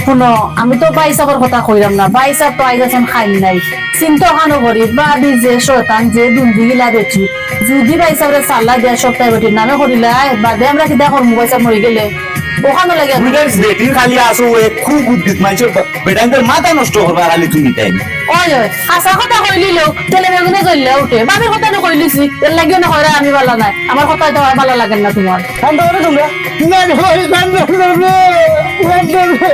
শুনো আমি তো বাইসাবর কথা কইলাম না, বাইসাব তো আইজ আছেন খাই নাই চিন্তা খানো করি বাবি যে শয়তান যে দুন্দি গিলা বেচি যদি বাইসাবরে সাল্লা দেয়া সপ্তাহে বেটির নামে করিলাই বাদে আমরা কিতা করবো বাইসাব মরে গেলে ওখানে লাগে বিদেশ বেটির খালি আসো খুব উদ্দিত মানুষের বেটাঙ্গের মাথা নষ্ট করবা খালি তুমি তাই ওই ওই হাসা কথা কইলিলো তেলে বেগুনে জ্বললে উঠে বাবির কথা না কইলিছি এর লাগিও না কইরা আমি ভালো নাই আমার কথা তো ভালো লাগে না তোমার শান্ত করে তোমরা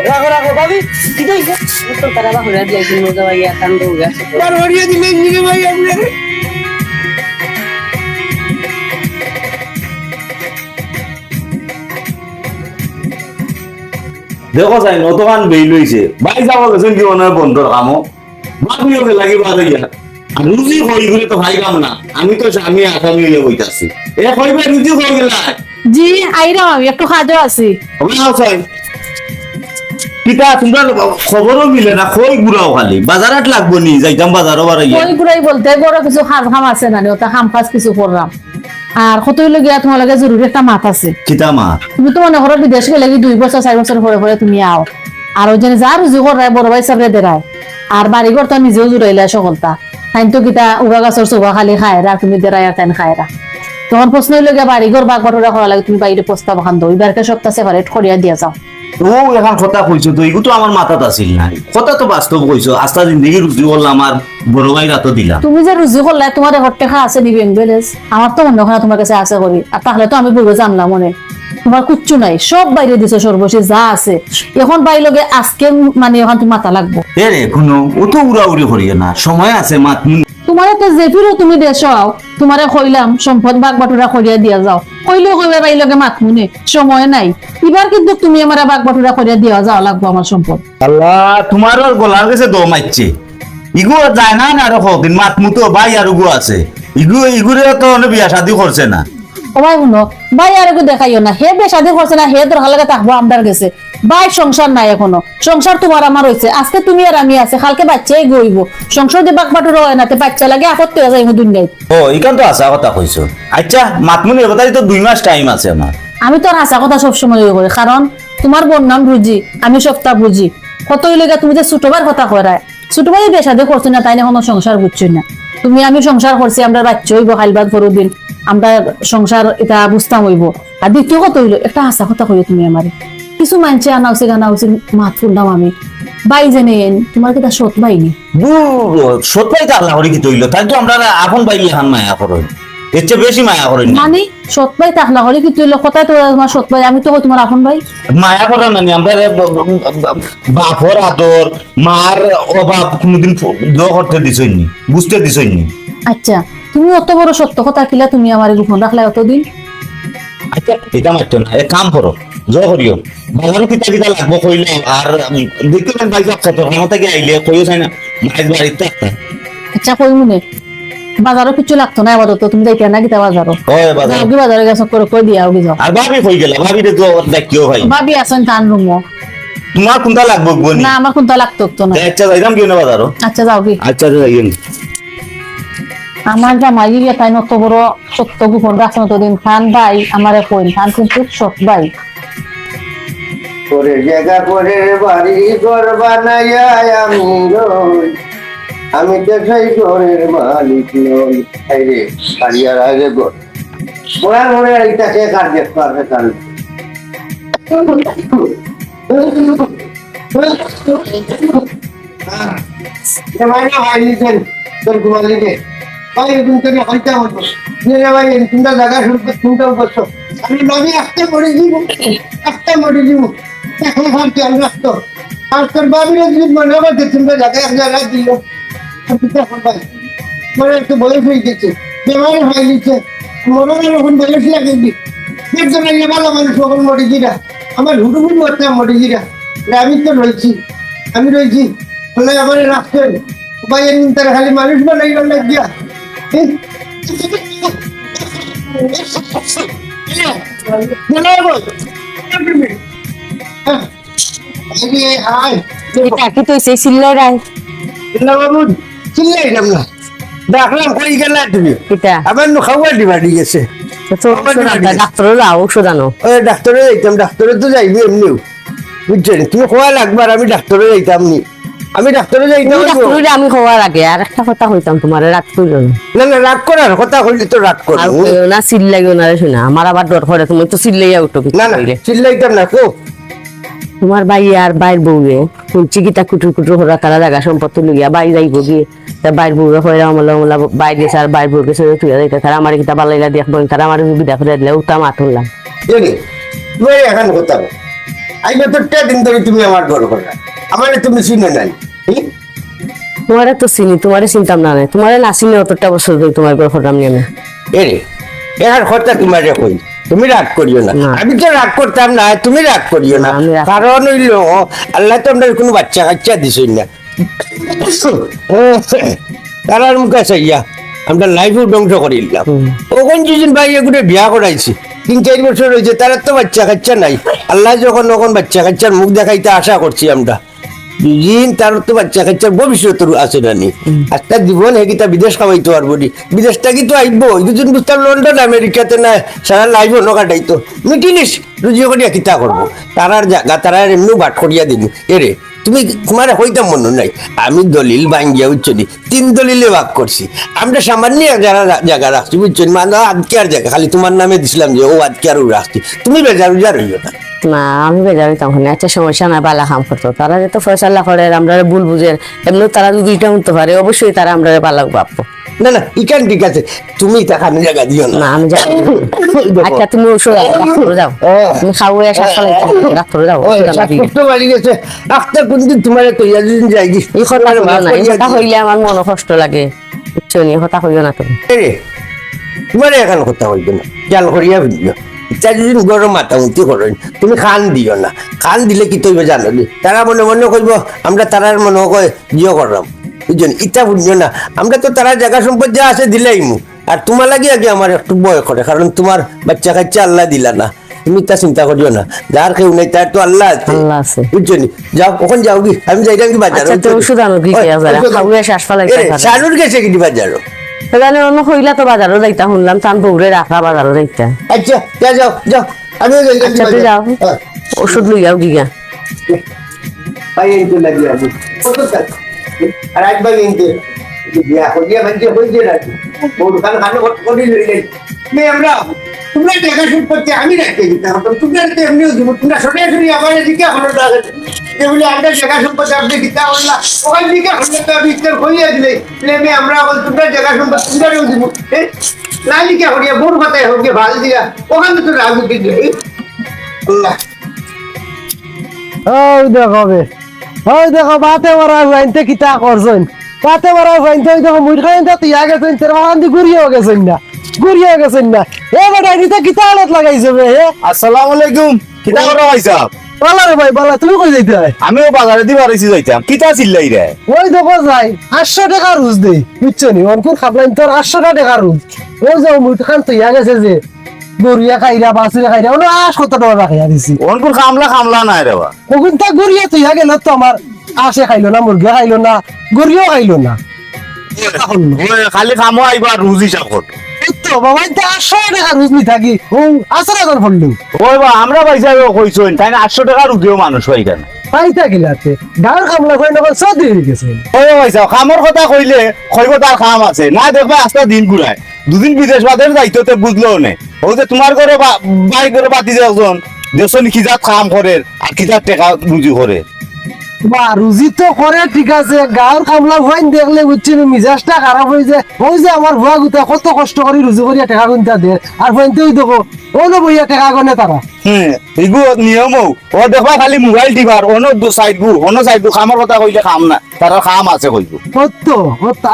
রাখো রাখো ভাবি কি কইছে তো তারা বা হরে যাই দিন মজা ভাইয়া কান্দ গেছে তার হরিয়ে দিলে নিরে ভাই আমরা দেখো চাই নতকান বেই লইছে ভাই যাব গেছেন কি মনে বন্ধর কামো বাকিও লাগি বাদ হইয়া আর রুজি হই গেলে তো ভাই কাম না আমি তো আমি আসামি হইয়া বইতাছি এ কইবে রুজি হই গেলা জি আইরাম আমি একটু কাজও আছি আমি নাও চাই কিতা তোমরা খবরও মিলে না কই গুড়াও খালি বাজারাত লাগবো নি যাইতাম বাজারও বাড়াইয়া কই ঘুরাই বলতে বড় কিছু খাম আছে না ওটা খাম কাজ কিছু করলাম আর কতই লগিয়া তোমার লাগে জরুরি একটা মাত আছে কিতা মা তুমি তো মনে করো বিদেশ গেলে 2 বছর 4 বছর পরে পরে তুমি আও আর ওই যে যা রুজি করায় বড় ভাই সাবরে দেরায় আর বাড়ি ঘর তো নিজেও জুড়াইলা সকলটা তাই তো কিতা উগা গাছর চোখা খালি খায়রা তুমি দেরায় আর তাই খায়রা তখন প্রশ্ন হইল গিয়া বাড়ি ঘর বাগ বাটোরা করা লাগে তুমি বাইরে প্রস্তাব খান দো এবারকে সপ্তাহ সেপারেট করিয়া দিয়া যাও ও এখন কথা কইছো তো এগুলো তো আমার মাথাত আছিল না কথা তো বাস্তব কইছো আস্তা জিন্দগি রুজি করলাম আর বড় ভাই রাতো দিলাম তুমি যে রুজি করলে তোমার হট টাকা আছে নি ব্যাংক ব্যালেন্স আমার তো মনে হয় তোমার কাছে আছে করি আর তাহলে তো আমি বলবো জানলাম মনে তোমার কিচ্ছু নাই সব বাইরে দিছো সর্বশেষ যা আছে এখন বাই লগে আজকে মানে এখন তুমি মাথা লাগবো এ রে কোনো ও তো উড়াউড়ি করিয়ে না সময় আছে মাত তোমার তো যে ফিরো তুমি দেশাও তোমারে কইলাম সম্পদ বাগ বাটুরা করিয়া দিয়া যাও কইলেও কইবে বাই লগে মাত মুনে সময় নাই এবার কিন্তু তুমি আমার বাগ বাটুরা করিয়া দিয়া যাও লাগবো আমার সম্পদ আল্লাহ তোমার আর গলার কাছে দম আইছে ইগু যায় না আর কদিন মাত মুতো ভাই আর গু আছে ইগুরে তো বিয়া শাদি করছে না ও ভাই শুনো ভাই আর দেখাইও না হে বেশাদি করছে না হে তোর হালাকে থাকবো আমদার গেছে ভাই সংসার নাই এখনো সংসার তোমার আমার হয়েছে আজকে তুমি আর আমি আছে কালকে বাচ্চাই গইব সংসার দিয়ে বাক বাটুর হয় না বাচ্চা লাগে আপত্তি হয়ে যাইব দুনিয়ায় ও ইকান তো আসা কথা কইছো আচ্ছা মাতমুনি এবারে তো 2 মাস টাইম আছে আমার আমি তো আর হাসা কথা সবসময় করি কারণ তোমার বোন নাম বুঝি আমি সপ্তাহ বুঝি কতই লেগে তুমি যে ছোটবার কথা করায় ছোটবাই বেশাদি করছো না তাই না কোনো সংসার বুঝছো না তুমি আমি সংসার করছি আমরা বাচ্চা হইব খাইলবাদ পরো দিন আমরা সংসার এটা বুঝতাম হইব আর দ্বিতীয় কথা হইলো একটা হাসা কথা কইও তুমি আমার কিছু মানছে আনাউছে গানাউছে মাত ফুললাম আমি বাই জেনে তোমার কি তা সৎ বাই নি সৎ ভাই তো আল্লাহ করে কি তৈল তাই তো আমরা আপন বাইলে হান মায়া করো এর চেয়ে বেশি মায়া করেন মানে সৎ ভাই তাহলে হলে কি তুই কথাই তো তোমার সৎ ভাই আমি তো তোমার আপন ভাই মায়া করা না আমরা বাপর আদর মার অভাব কোনোদিন করতে দিছইনি বুঝতে দিছইনি আচ্ছা তুমি অত বড় সত্য কথা কিলা তুমি আমার গোপন রাখলে অতদিন আচ্ছা এটা মারতো না এক কাম করো জয় করিও বাজারও কিতা কিতা লাগবো কইলে আর দেখতে পারেন ভাই যাচ্ছে তো আমার থেকে আইলে কইও চাই না মায়ের বাড়িতে একটা আচ্ছা কই মনে বাজারও কিছু লাগতো না আপাতত তুমি যাইতে না কিতা বাজারও হয় বাজার যাও কি বাজারে গেছ করে কই দিয়া ওগি যাও আর ভাবি কই গেল ভাবি রে তো দেখিও ভাই ভাবি আছেন টান রুমো তোমার কোনটা লাগবে বনি না আমার কোনটা লাগতো তো না আচ্ছা যাইতাম কি না বাজারও আচ্ছা যাও কি আচ্ছা যাইয়েন আমার জামাই গিয়ে তাই নত বড় সত্য গোপন রাখছো ততদিন খান ভাই আমারে কইন খান কিন্তু সৎ ভাই পরে জায়গা পরে বাড়ি ঘর বানাইয়া আমি রই আমি তো সেই ঘরের মালিক নই রে কারিয়ার আগে ঘর মোরা মনে এইটাকে কার্য করবে কাল মাইনা ভাই নিছেন তোর ঘুমালিকে ভাই তুমি হইতে হতো ভাই তোমরা জায়গা শুনতে চিন্তাও করছো আমি নবী আসতে মরে দিব এখন ভাবছি আমি রাখতো আর তোর বাবির যদি মনে হবে যে তোমরা জায়গায় এক জায়গায় দিল মানে একটু বয়স হয়ে গেছে বেমারি হয়ে গেছে মনে হয় এখন বয়স লাগেনি একজন ভালো মানুষ কখন মরিজিরা আমার হুটুহুট মরতাম মরিজিরা আমি তো রয়েছি বলে আমার রাখতেন ভাইয়ের তারা খালি মানুষ বানাইবার লাগিয়া কি তো সেই সিল্লাই রাই বাবু চিল্লাইলাম না দেখলাম কই গেলা তুমি কিটা আবার খাওয়া দিবা ঠিক আছে ডাক্তার ঔষধ আনো ওই ডাক্তারে যাইতাম ডাক্তারে তো যাইবি এমনিও বুঝছেন তুমি খোয়া লাগবার আমি ডাক্তারে যাইতাম নি আমি ডাক্তারে যাইতাম ডাক্তারে আমি হওয়ার আগে আর একটা কথা কইতাম তোমার রাত কইলো না না না রাগ করার কথা কইলে তো রাগ আর করবো কইও না চিল্লাইও না রে শোনা আমার আবার ডর করে তুমি তো চিল্লাইয়া উঠো কিছু না না কইলে। চিল্লাইতাম না কো তোমার ভাই আর বাইর বউয়ে শুনছি কি তা কুটুর কুটুর হরা তারা জায়গা সম্পত্তি লইয়া বাই যাইব গিয়ে তা বাইর বউয়ে হইরা আমলা আমলা বাইর গেছে আর বাইর বউকে সরে তুই যাইতে তারা আমার কিতা বালাইলা দেখবো তারা আমার বিদা করে দিলে উতা মাত হলাম জানি তুমি এখন কথা বল আই তো দিন ধরে তুমি আমার ঘর করে আমার তুমি শুনে নাই তোমারে তো চিনি তোমারে চিন্তাম না নাই তোমারে না চিনি অতটা বছর ধরে তোমার ঘর হরাম নিয়ে এরে এর কথা তোমার কই তুমি রাগ করিও না না। আমি তো রাগ করতাম না তুমি রাগ করিও না আমি রাগ- কারণ হইল আল্লাহ তো আমরা কোনো বাচ্চা কাচ্চা দিছই না তারার মুখে চাইয়া আমরা লাইফ ধ্বংস করিলাম ওখান যেদিন ভাই এগুলো বিয়া করাইছি 3-4 বছর হয়েছে তারা তো বাচ্চা কাচ্চা নাই আল্লাহ যখন ওখন বাচ্চা কাচ্চার মুখ দেখাইতে আশা করছি আমরা দিন তার তো বাচ্চা কাচ্চার ভবিষ্যৎ আছে না নি একটা জীবন হেকিতা বিদেশ কামাইতে পারবো নি বিদেশটা কি তো আইবো দুজন বুঝতাম লন্ডন আমেরিকাতে না সারা লাইফ অন্য কাটাইতো মিটিলিস রুজি করিয়া কিতা করবো তারার জায়গা তারা এমনি বাট করিয়া দিল এরে তুমি তোমার হইতাম মনে নাই আমি দলিল ভাঙ্গিয়া উচ্চ দি 3 দলিলে ভাগ করছি আমরা সামান্য যারা জায়গা রাখছি বুঝছেন মানে আজকে আর জায়গা খালি তোমার নামে দিছিলাম যে ও আজকে আর রাখছি তুমি বেজার উজার হইও না না আমি বেজার হইতাম না একটা সমস্যা না বালা কাম করতো তারা যে তো ফয়সালা করে আমরা ভুল বুঝে এমনি তারা যদি দুইটা উঠতে পারে অবশ্যই তারা আমরা বালা ভাববো না না ইকান ঠিক আছে তুমি তাকানো জায়গা দিও না না আমি যাই আচ্ছা তুমি ওষুধ ডাক্তারে যাও তুমি খাওয়া শ্বাস ফলাইতে ডাক্তারে যাও ওই ওষুধ আনা দিবে। শ্বাসকষ্ট বাড়ি গেছে আখটা কোনদিন তোমার কইয়া দিন যাইগি এই কথা কইও না এই কথা হইলে আমার মনে কষ্ট লাগে বুঝছো নি কথা কইও না তুমি রে তোমার এখন কথা হইবে না জাল করিয়া ভিডিও ইচ্ছা যদি গরম মাতামুতি করেন তুমি খান দিও না খান দিলে কি তৈবে জানো নি তারা মনে মনে কইব আমরা তারার মনে কয় জিও করলাম বুঝছেন ইটা বুঝছো না আমরা তো তারা জায়গা সম্পদ যা আছে দিলাইমু আর তোমার লাগে আগে আমার একটু ভয় করে কারণ তোমার বাচ্চা কাচ্চা আল্লাহ দিলা না তুমি তা চিন্তা করিও না যার কেউ নেই তার তো আল্লাহ আছে আল্লাহ আছে বুঝছো নি যাও কখন যাও কি আমি যাইতাম কি বাজার আচ্ছা, তো ওষুধ আনো কি খেয়ে যারা? খাওয়া শ্বাস ফেলাইতে পারে। শানুর গেছে কি বাজারও তাহলে অন্য হইলা তো বাজারও যাইতা শুনলাম তান বউরে রাখা বাজারও যাইতা আচ্ছা যা যাও যাও আমিও যাইতাম আচ্ছা তুই যাও হ্যাঁ। ওষুধ লই যাও গিয়া ভাই এই তো লাগি আমি কত কাজ আর আজ ভাই এই তো বিয়া করিয়া ভাইকে হইছে নাকি বড় খান খানো করি লইলে মে আমরা তোমরা টাকা সম্পত্তি আমি রাখতে দিতে হবে তোমরা তো এমনিও দিব তোমরা সরাসরি আমার এদিকে হলো টাকা যেগুলো আমরা জায়গা সম্পত্তি আপনি কিতা বললা ওখান থেকে হলে তো আমি ইস্তের হইয়া দিলে মে আমরা বল তোমরা জায়গা সম্পত্তি তোমরাও দিব না লিখে হইয়া বড় কথায় হোক ভাল দিগা ওখানে তো রাখবি দিলে আল্লাহ ওই দেখো বে ওই দেখো বাতে মারা যাইতে কিতা করছেন বাতে মারা যাইতে ওই দেখো মুই খাইতে তিয়া গেছেন তের বান্দি ঘুরিয়ে গেছেন না এ বেটা নিতে কিতা আলত লাগাইছে বে হে আসসালামু আলাইকুম কিতা করো ভাইসা বালা রে ভাই বালা তুমি কই যাইতে হয় আমিও বাজারে দি বাড়াইছি যাইতাম কিতা চিল্লাই রে ওই দেখো যাই 800 টাকা রুজ দেই বুঝছো নি অনকুর খাবলাইন তোর 800 টাকা রুজ ওই যাও মুই খান তিয়া গেছে যে গড়িয়া খাইরা বাসুরে খাইরা ওনো 800 টাকা রাখিয়া দিছি অনকুর কামলা নাই রে বা ওগুন তা গড়িয়া তুইয়া গেল তো আমার আসে খাইলো না মুরগি খাইলো না গড়িয়াও খাইলো না খালি খামো আইবা রুজ হিসাব কর তো বাবা তা 800 টাকা রুজ নি থাকি ও আসরা দর ফললু ওই বা আমরা পয়সা কইছইন তাই না 800 টাকা রুজিও মানুষ হই কেন পাইতা গিলাতে গাঁর কামলা কই নকল সদি হয়ে গেছে ওই পয়সা খামর কথা কইলে কইব তার খাম আছে না দেখবা আস্তে দিন ঘুরায় দুদিন বিদেশ বাদের যাইতে বুঝলো নে ওই যে তোমার ঘরে বাড়ি করে বাতি একজন দেশন খিজাত খাম করে আর খিজাত টাকা রুজি করে বা রুজি তো করে ঠিক আছে গাঁর কামলা হইন দেখলে বুঝছিনি মিজাজটা খারাপ হয়ে যায় ওই যে আমার ভুয়া গুতা কত কষ্ট করে রুজি করিয়া টাকা গুনতা দে আর হইনতে ওই দেখো ওনো বইয়া টাকা গনে তারা এগু নিয়মও ও দেখবা খালি মোবাইল টিপার অন্য সাইড গু খামর কথা কইলে খাম না তার খাম আছে কইব সত্য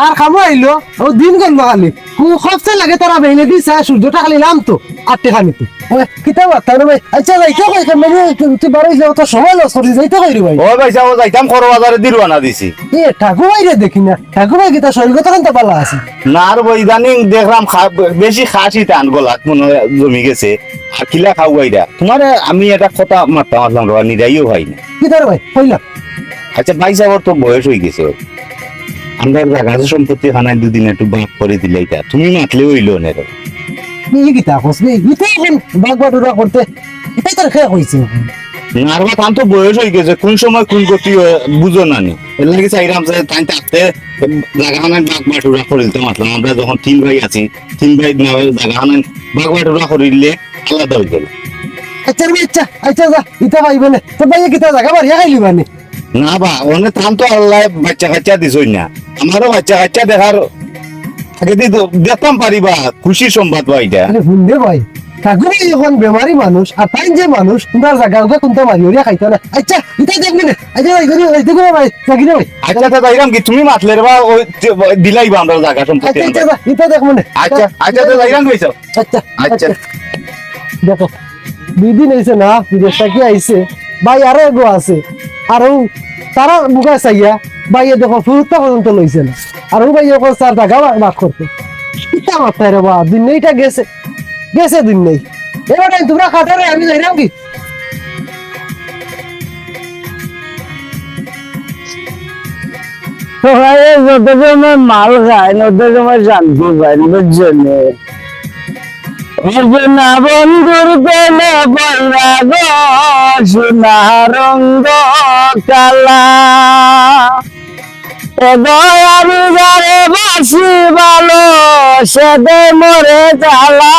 আর খামো আইলো ও দিন গেল খালি খরচা লাগে তারা বেইনে দিছে সূর্যটা খালি নাম তো 8 টাকা নিতে কিতা বার্তা রে ভাই আচ্ছা যাইতে কই মানে তুই বাড়ি যাও তো সময় লস করি যাইতে কই রে ভাই ও পয়সা ও যাইতাম খর বাজারে দি রওনা দিছি এ ঠাকুমাই রে দেখি না ঠাকুমাই কিতা শরীর কথা তো ভালো আছে না আর ইদানিং দেখলাম বেশি খাসি টান গলাত মনে হয় জমি গেছে আর কিলা খাওয়াইরা তোমার আমি একটা কথা মারতাম আসলাম রবা নিরাইও হয় না কিতা রে ভাই কইলা আচ্ছা ভাই সাহেব তো বয়স হয়ে গেছে ওর। আমরা জায়গা সম্পত্তি খানায় দুদিন একটু বাপ করে দিলে এটা তুমি মাতলে হইলো না রে ই কিতা কস নে ইতে এখন বাগবাটুরা করতে এটাই তোর খেয়া কইছে নারবা তান তো বয়স হয়ে গেছে কোন সময় কোন গতি হয় বুঝো না নি এর লাগি চাইরাম যে তাই থাকতে জায়গাখানে বাগ বাটুরা করিলতে মাতলাম আমরা যখন 3 ভাই আছি 3 ভাই না জায়গাখানে বাগ বাটুরা করিলে আলাদা হয়ে গেল আচ্ছা রে আচ্ছা আচ্ছা যা ইতা পাইবে না তো ভাইয়া কিতা জায়গা বাড়িয়া খাইলি মানে না বা অনে তান তো আল্লাহ বাচ্চা কাচ্চা দিছই না আমারও বাচ্চা কাচ্চা দেখার আগে দেখতাম পারিবা খুশি সংবাদ বা এটা আরে শুনবে ভাই কাকুরে যখন বেমারি মানুষ আর তাই যে মানুষ তোমার জায়গা ওকে কোনটা মারি ওরিয়া খাইতো না আচ্ছা ইতা দেখবি না আচ্ছা ভাই দেখো ভাই জাগি ভাই আচ্ছা আচ্ছা যাইরাম কি তুমি মাতলে রে বা ওই দিলাইবা আমরা জায়গা সম্পত্তি আচ্ছা আচ্ছা ইতা দেখ মানে আচ্ছা আচ্ছা তো যাইরাম কইছো আচ্ছা আচ্ছা দেখো 2 দিন হয়েছে না বিদেশ থেকে আইছে ভাই আরো এগো আছে আর তারা মুখে চাইয়া ভাইয়া দেখো ফুরুত্তা পর্যন্ত লইছে না আর ভাই এখন স্যার টাকা বাক করতে ইটা মাথায় রে বা দিন নেইটা গেছে গেছে দিন নেই এবার তোমরা খাটারে আমি যাইরাম কি যত সময় মাল খায় তত সময় শান্তি পায় বুঝছেন না বন্ধুর পেলে বলরা গো সোনা রঙ্গ কালা দয়ারি যারে বাসি ভালো সেদে মরে জ্বালা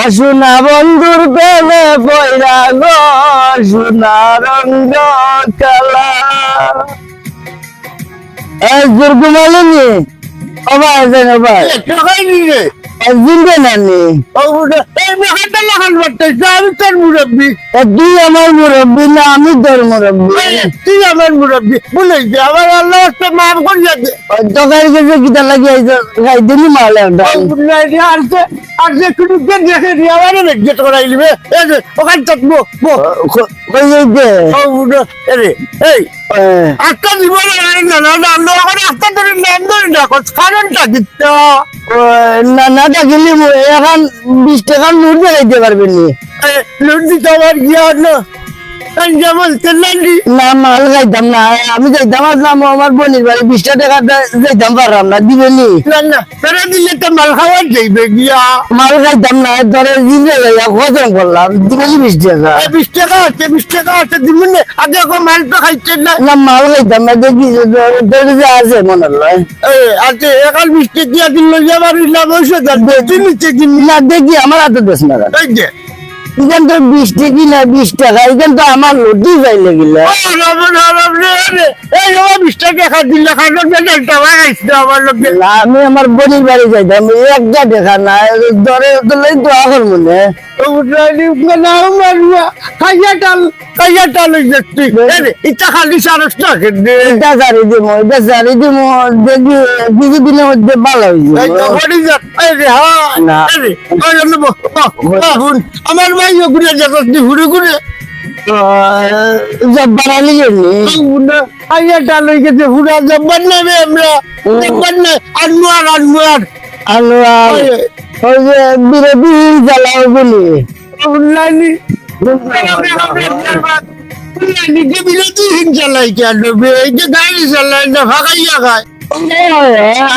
অসুনা বন্ধুর পেলে বৈরা গো সোনা রঙ্গ কালা এই দুর্গমালিনী অবাই যেন ভাই টাকাই নিয়ে জিনবে নানি আমি তোর মুরব্বী তুই আমার মুরব্বী না আমি তোর মুরব্বী তুই আমার মুরব্বী বলেছি আমার আল্লাহ একটা মাফ করিয়া দে তকারি কাছে কিতা লাগিয়েছে খাইদিনি মারলে আসছে আর যে কোনো দেখে দিয়ে আমার গেট করাই নিবে ওখানে থাকবো কই যাইতে এই একটা জীবনে ওখানে একটা ধরে নাম ধরে দেখো কারণটা দিতে না না ডাকিলি এখন 20 টাকা নোট দেখাইতে পারবেন নি লোন দিতে আমার গিয়া হলো যেমন তেলান্ডি না মাল খাইতাম না আমি যাইতাম আসলাম আমার বোনের বাড়ি 20 টাকা যাইতাম পারলাম না দিবেনি না ফেরা দিলে তো মাল খাওয়ার যাইবে গিয়া মাল খাইতাম না ধরে জিনে যাইয়া খতম করলাম দিবেনি 20 টাকা 20 টাকা আছে দিবেন আগে মাল তো খাইছেন না না মাল খাইতাম না দেখি ধরে যে আছে মনে হয় আছে এখন 20 টাকা দিয়া দিল যাবার ইলাম হইছে নিচে কিনি না দেখি আমার হাতে দেশ না এই যে এখান তো 20 টাকা না 20 টাকা এখান তো আমার লুটি যাই লাগিলে এই 20 টাকা দিলে খাইলো টাকা খাইছে আমার লোকে আমি আমার বোনের বাড়ি যাইতাম একটা দেখা না ধরে তোলাই দোয়া করবো না ইটা খালি সারস না এটা সারি দিব দেখি কিছুদিনের মধ্যে ভালো হয়েছে না। আমার ভাই ঘুরে যাচ্ছি ঘুরে ঘুরে জব্বার আলী জন্য আইয়াটা লই গেছে হুড়া জব্বার নামে আমরা জব্বার না আনমুয়ার আনমুয়ার আলু ওই যে বিরোধী জ্বালাও বলি উন্নয়নি নিজে বিরোধী হিং চালাই কেন এই যে গাড়ি চালাই না ফাঁকাইয়া খায়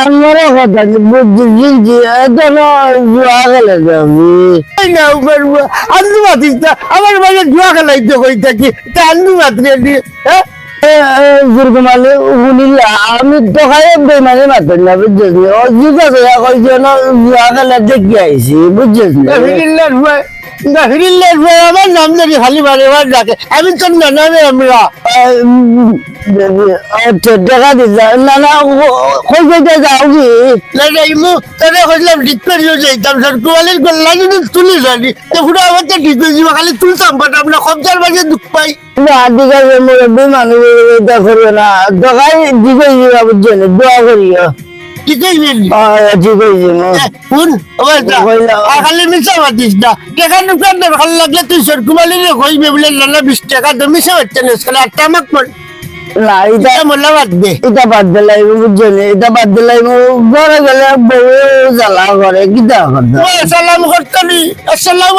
আমার কথা বুদ্ধি জিনছি এত জুয়া খেলে যাবি আন্দু মাতিস না আমার বাড়ি জুয়া খেলাইতে কই থাকি তা আন্দু মাত্রে দিয়ে হ্যাঁ দুর্গমালে শুনিলা আমি তো খাই বেমানে মাতেন না বুঝছিস ও জিজ্ঞাসা করে কইছে না জুয়া খেলা দেখি আইছি বুঝছিস আমার নাম ধরি খালি বারে বার ডাকে আমি তোর নামে আমরা টাকা দিছা না না কই যাইতে যাও কি ইমু তোরে কইলাম ঠিক করিও যাইতাম স্যার কোয়ালির গল্লা যদি তুলি জানি তো পুরো আমার তো ঠিক হয়ে যাবে খালি তুলতাম বাট আমরা কবজার মাঝে দুঃখ পাই না ঠিক আছে মুরব্বী মানুষ এটা করবে না দোকাই ঠিক হয়ে যাবে বুঝছেন দোয়া করিও ঠিক হয়ে ঠিক হয়ে যাবে শুন খালি মিশা মাতিস না টাকা নুকার দরকার লাগলে তুই সরকুমালি রে কইবে বলে নানা 20 টাকা তো মিশা হচ্ছে না খালি একটা আমাক পড় না এটা মোল্লা বাদ দে এটা বাদ দিলাই বুঝছেন এটা বাদ দিলাই ঘরে গেলে বউ জ্বালা করে কিতা করতে সালাম করতানি আসসালামু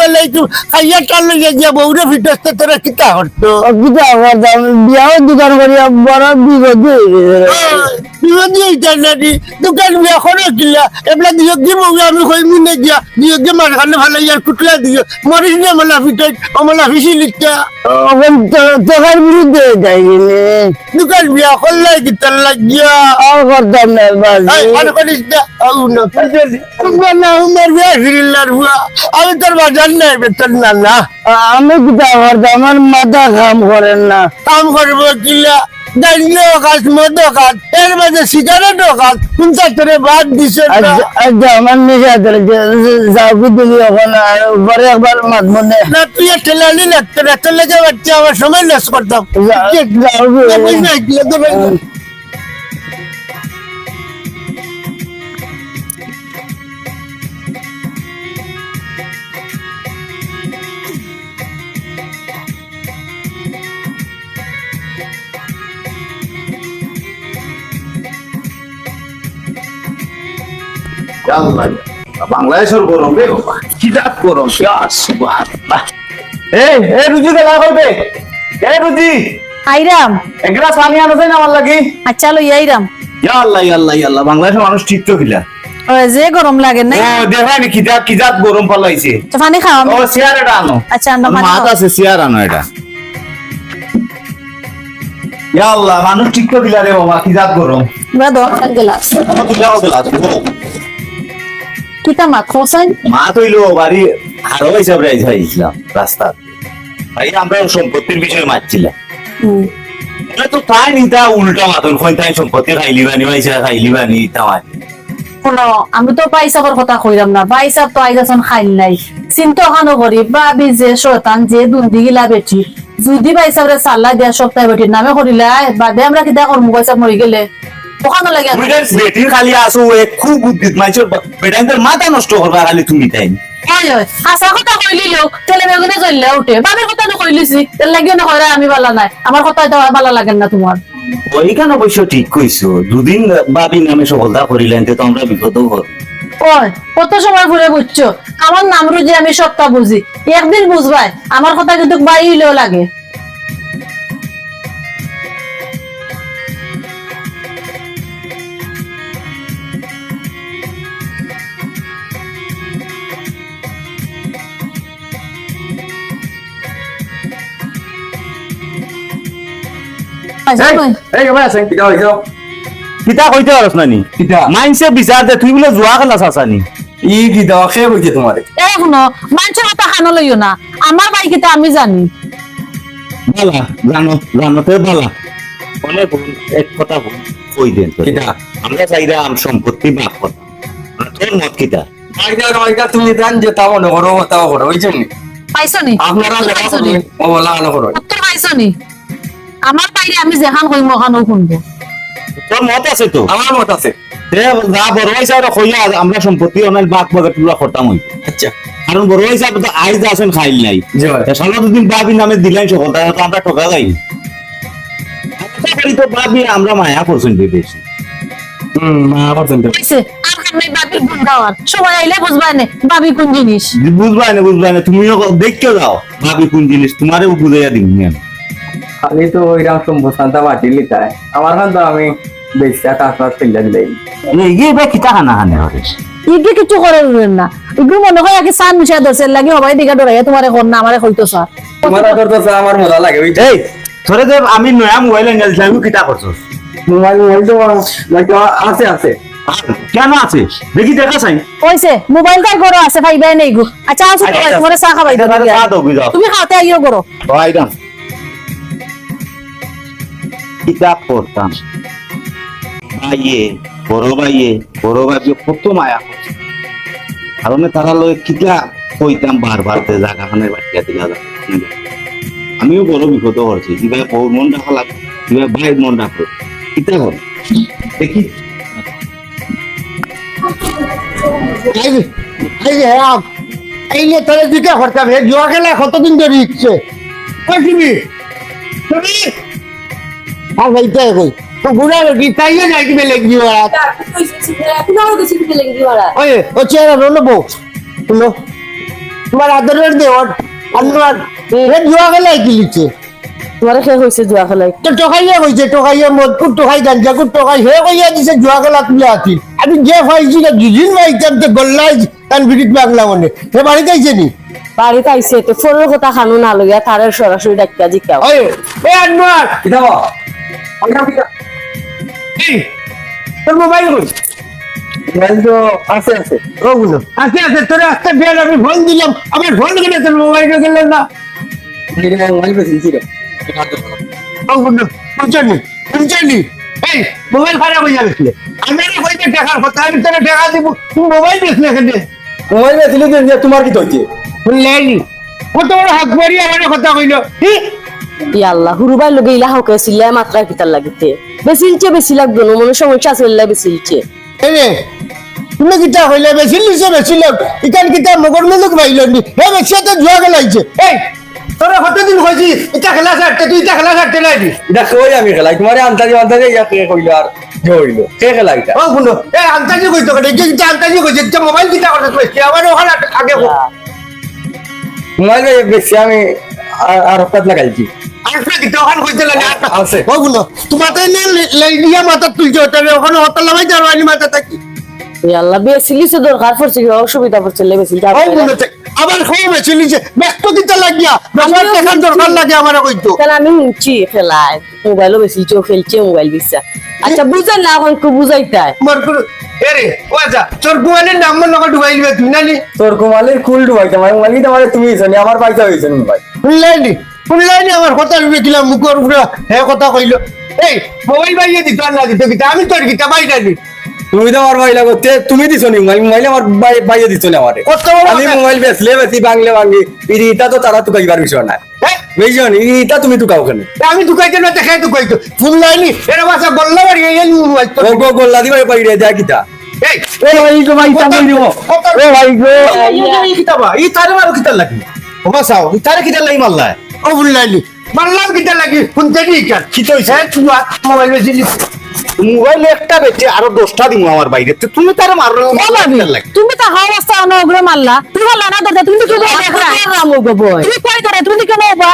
আলাইকুম খাইয়া টাল লইয়া গিয়া বউরে ভিতরতে তোরা কিতা করতো কিতা করতাম বিয়াও দোকান করিয়া বড় বিগত তুইও দিয়ে ইটারি দোকান বিয়া করে কিলা এবলা দিয়ে দিয়ে মগে আমি কই মুনে দিয়া দিয়ে দিয়ে মার খানে ভালো ইয়ার কুটলা দিয়ে মরিস না মালা ফিটাই আমালা ফিসি লিখতা তোকার বিরুদ্ধে যাই গেলে দোকান বিয়া করলে কি তার লাগিয়া আর করতাম না এই আর করিস না আউ না তুমি না উমর বিয়া ফিরিলার বুয়া আমি তোর বাজার নাই বেতন না না আমি কিতা করতাম আমার মাথা কাম করেন না কাম করবো কিলা দাঁড়িয়ে কাজ মতো কাজ এর মাঝে সিগারেটও কাজ কিন্তু তোরে বাদ দিছে না আচ্ছা আমার নেশা যাও দিলি এখন আর পরে একবার মাত মনে না তুই ঠেলালি লাগতে না তোর লেগে বাচ্চা আমার সময় লস করতাম বুঝ না কি তো বাংলাদেশের গরম রে বাবা কি দাঁত গরম এই রুজি দেখা করবে রুজি আইরাম এক গ্লাস পানি আনো না আমার লাগি আচ্ছা লই আইরাম ইয়াল্লাহ বাংলাদেশের মানুষ ঠিক তো খিলা ও যে গরম লাগে না ও দেখানি কি জাত গরম পালাইছে তো পানি খাও ও চেয়ার এটা আনো আচ্ছা আমরা পানি মাছ খাও। আছে চেয়ার আনো এটা ইয়াল্লাহ মানুষ ঠিক তো খিলা রে বাবা কি জাত গরম আমরা দোয়া গেলাস কিতা মা খোসাই মা তৈলো বাড়ি হারো হিসাব রাইছিলাম রাস্তা ভাই আমরা সম্পত্তির বিষয়ে মারছিলাম তো তাই নিতা উল্টা মাতন কই তাই সম্পত্তি খাইলি বানি তামার শোনো আমি তো পাইসাবর কথা কইলাম না পাইসাব তো আইজাসন খাইল নাই চিন্তা খানো করি বাবি যে শয়তান যে দুন্দি গিলা বেটি যদি পাইসাবরে সাল্লা দিয়া সপ্তাহে বেটির নামে করিলা বাদে আমরা কিতা করমু পাইসাব মরি গেলে ওখানে লাগে বেটির খালি আসো খুব বুদ্ধিত মাইছর বেটাইদের মাথা নষ্ট করবা খালি তুমি তাই হয় হয় আশা কথা কইলি লোক তেলে বেগুনে জ্বললে উঠে বাবির কথা তো কইলিছি তেল লাগিও না কইরা আমি বালা নাই আমার কথা তো বালা লাগে না তোমার ওইখানে অবশ্য ঠিক কইছো দুদিন বাবি নামে সফলতা করিলেন তো আমরা বিপদ হল ওই কত সময় ঘুরে বুঝছো আমার নাম রুজি আমি সবটা বুঝি একদিন বুঝবাই আমার কথা কিন্তু বাড়ি হইলেও লাগে কিতা কইতে পারছ নানি মাইনসে বিচার দে তুই বলে জুয়া খেলা চাচানি ই কি দাও খেয়ে বইছে তোমারে এই শুনো মানুষের কথা খানো লইও না আমার বাড়ি কিতা আমি জানি বালা জানোতে বালা অনেক এক কথা কই দেন তো। কিতা? আমরা চাইরা আম সম্পত্তি ভাগ করতাম আর তোর মত কিতা তুমি জান যে তাও মনে করো তাও করো ওই জন্য পাইছো নি আপনারা পাইছো নি ও লাগানো করো উত্তর পাইছো নি আমার বাইরে আমি যেখান কইম ওখানেও শুনবো তোর মত আছে তো আমার মত আছে যা বড় হয়েছে আর কইয়া আমরা সম্পত্তি অনেক ভাগ ভাগ পুরা করতাম হই আচ্ছা কারণ বড় হয়েছে তো আইজ আছেন খাইল নাই জি ভাই। সালা দুদিন বাবি নামে দিলেন সফলতা তো আমরা ঠকা যাই তো বাবি আমরা মায়া করছেন বেশি মা পারছেন কইছে আর কামে বাবির গুণ গাওয়ার সবাই আইলে বুঝবা না বাবি কোন জিনিস বুঝবা না তুমিও দেখতে যাও ভাবি কোন জিনিস তোমারও বুঝাইয়া দিন খালি তো ওইরকম সম্পূর্ণতা বাটি লিতায় আমার খান তো আমি বেশি কাজ ফেলে দিলাই এই বা কিতা খানা খানে হরিস ইগে কিছু করে না ইগু মনে হয় আগে সান মিশা দছের লাগি হবাই দিগা ডরাইয়া তোমারে কোন না আমারে কইতো স্যার তোমার আদর তো আমার মজা লাগে ওই এই ধরে যে আমি নয়া মোবাইল এনে দিলাম কিতা করছস মোবাইল তো আছে আছে কেন আছে দেখি দেখা চাই কইছে মোবাইল তাই গরো আছে ভাইবাই নাই গো আচ্ছা আসো তোমারে চা খাবাই দাও চা দাও বুঝাও তুমি খাওতে আইও গরো আইডাম কিতাব পড়তাম বড় ভাইয়ে কত মায়া কারণ তারা লয় কিতা কইতাম বারবার জায়গাখানে বাটিয়া দিলা আমিও বড় বিপদ করছি কিভাবে বউর মন রাখা লাগবে কিভাবে ভাইয়ের মন রাখবো কিতা কর দেখি এই যে তোরে দিকে করতাম হে জুয়া খেলা কতদিন ধরে ইচ্ছে তুমি আর ভাইতে কই তো বুড়া কি তাইয়ে যাই কি বেলে কি ওরা ওই ও চেহারা রলো বউ শুনো তোমার আদরের দেওয়ার আমার হে জুয়া খেলা কি লিখছে তোমার শেষ হয়েছে জুয়া খেলাই তো টকাইয়া কইছে টকাইয়া মদকুর টকাই গাঞ্জাকুর টকাই হে কইয়া দিছে জুয়া খেলা তুলে আছি আমি যে পাইছি না দুদিন পাইতাম তো গল্লাই তান বিরিত বাংলা মনে হে বাড়িতে আইছে নি বাড়িতে আইসে তো ফোনের কথা খানো না লইয়া তারের সরাসরি ডাক্তার জিজ্ঞাও ওই এ আনোয়ার কিতা বা আমরা কিতা এই তোর মোবাইল কই মোবাইল তো আছে আছে ওগুলো আছে আছে তোর একটা বিয়ার আমি ফোন দিলাম আমার ফোন করে তোর মোবাইল গেল না এটা মোবাইল বেশি রে ওগুলো বুঝছনি এই মোবাইল খারাপ হয়ে যাবে আমি কইতে টাকার কথা আমি তোর টাকা দিব তুই মোবাইল বেচলে কেন মোবাইল বেশি যে তোমার কি হইছে শুনলেনি কত বড় হাত মারি আমার কথা কইলো ইয়া আল্লাহ হুরুবাই লগে ইলা হাউকে সিল্লা মাত্রা কিতার লাগিতে বেশি লাগবে না মনে সমস্যা আছে ইল্লা বেশিলছে এরে তুমি কিতা হইলে বেশি লিছে বেশি লোক ইকান কিতা মগর মুলুক বাইলনি হে বেশি তো জুয়া গেলাইছে এই তোরা কতদিন হইছি এটা খেলা ছাড়তে তুই এটা খেলা ছাড়তে নাই দি এটা কই আমি খেলাই তোমারে আন্তাজি ইয়া কে কইলো আর যে হইলো কে খেলা এটা ও বুনো এ আন্তাজি কইতো কই যে কিতা আন্তাজি কইছে যে মোবাইল কিতা করতে কইছে আমার ওখানে আগে মোবাইল বেশি আমি আর হঠাৎ লাগাইছি আরেকটা কিতা ওখানে কইতে লাগে আছে ও বুনো তোমার তাই লাইয়া মাথা তুলছে ওটা ওখানে হতা লাগাই যাওয়ানি মাথা থাকি ইয়া আল্লাহ বেশিলিছে দরকার পড়ছে কি অসুবিধা পড়ছে বেশি ও বুনো আবার খাওয়া বেশি লিছে ব্যস্ত কিতা লাগিয়া ব্যস্ত দেখার দরকার লাগে আমার কইতো তাহলে আমি হুঁচি খেলায় মোবাইলও বেশিলছে খেলছে মোবাইল বিশ্বাস আচ্ছা বুঝেন না এখন একটু বুঝাইতাই মার করে এরে ও আচ্ছা তোর গোয়ালের নাম মনে করে ডুবাই দিবে তুই নানি তোর কোমালের কুল ডুবাইতে আমার মালি তোমার তুমি জানি আমার পয়সা হইছে মোবাইল শুনলাইনি আমার কথা ভেবেছিলাম মুখের উপরে হে কথা কইলো এই মোবাইল বাইয়ে দিত আর না দিত কিতা আমি তোর কিতা বাই জানি তুমি তো আমার মোবাইল করতে তুমি দিছো নি মোবাইল আমার বাইরে দিছো না আমারে কত বড় আমি কথা। মোবাইল বেচলে বেশি বাংলে বাংলি ইটা তো তারা তুকাইবার বিষয় না হ্যাঁ? বুঝছো নি ইটা তুমি তুকাও কেন আমি দুকাইতে না দেখাই দুকাইতো শুনলাইনি এর বাসা গল্লা বাড়ি এই মোবাইল তো ও গো গোল্লা দিবার পাইরে যা কিটা এই ও ভাই গো ভাই কথা তাই দিব কথা- ও ভাই গো এই কিতাবা এই তারে মারো কিতার লাগি ও বাসাও এই তারে কিতার লাগি মারলা ও শুনলাইনি মারলাম কিতা লাগি শুনতে দি কার কি তো হইছে? হ্যাঁ তুই মোবাইল বেশি মোবাইল একটা বেচে আরো 10টা দিমু আমার বাইরে তো তুমি তারে মারো কিতার লাগি তুমি তো হাওয়া রাস্তা আনো ওগুলো মারলা তুমি মারলা না দাদা তুমি তো কি করে রামু গো বই তুমি কই করে তুমি কেন বা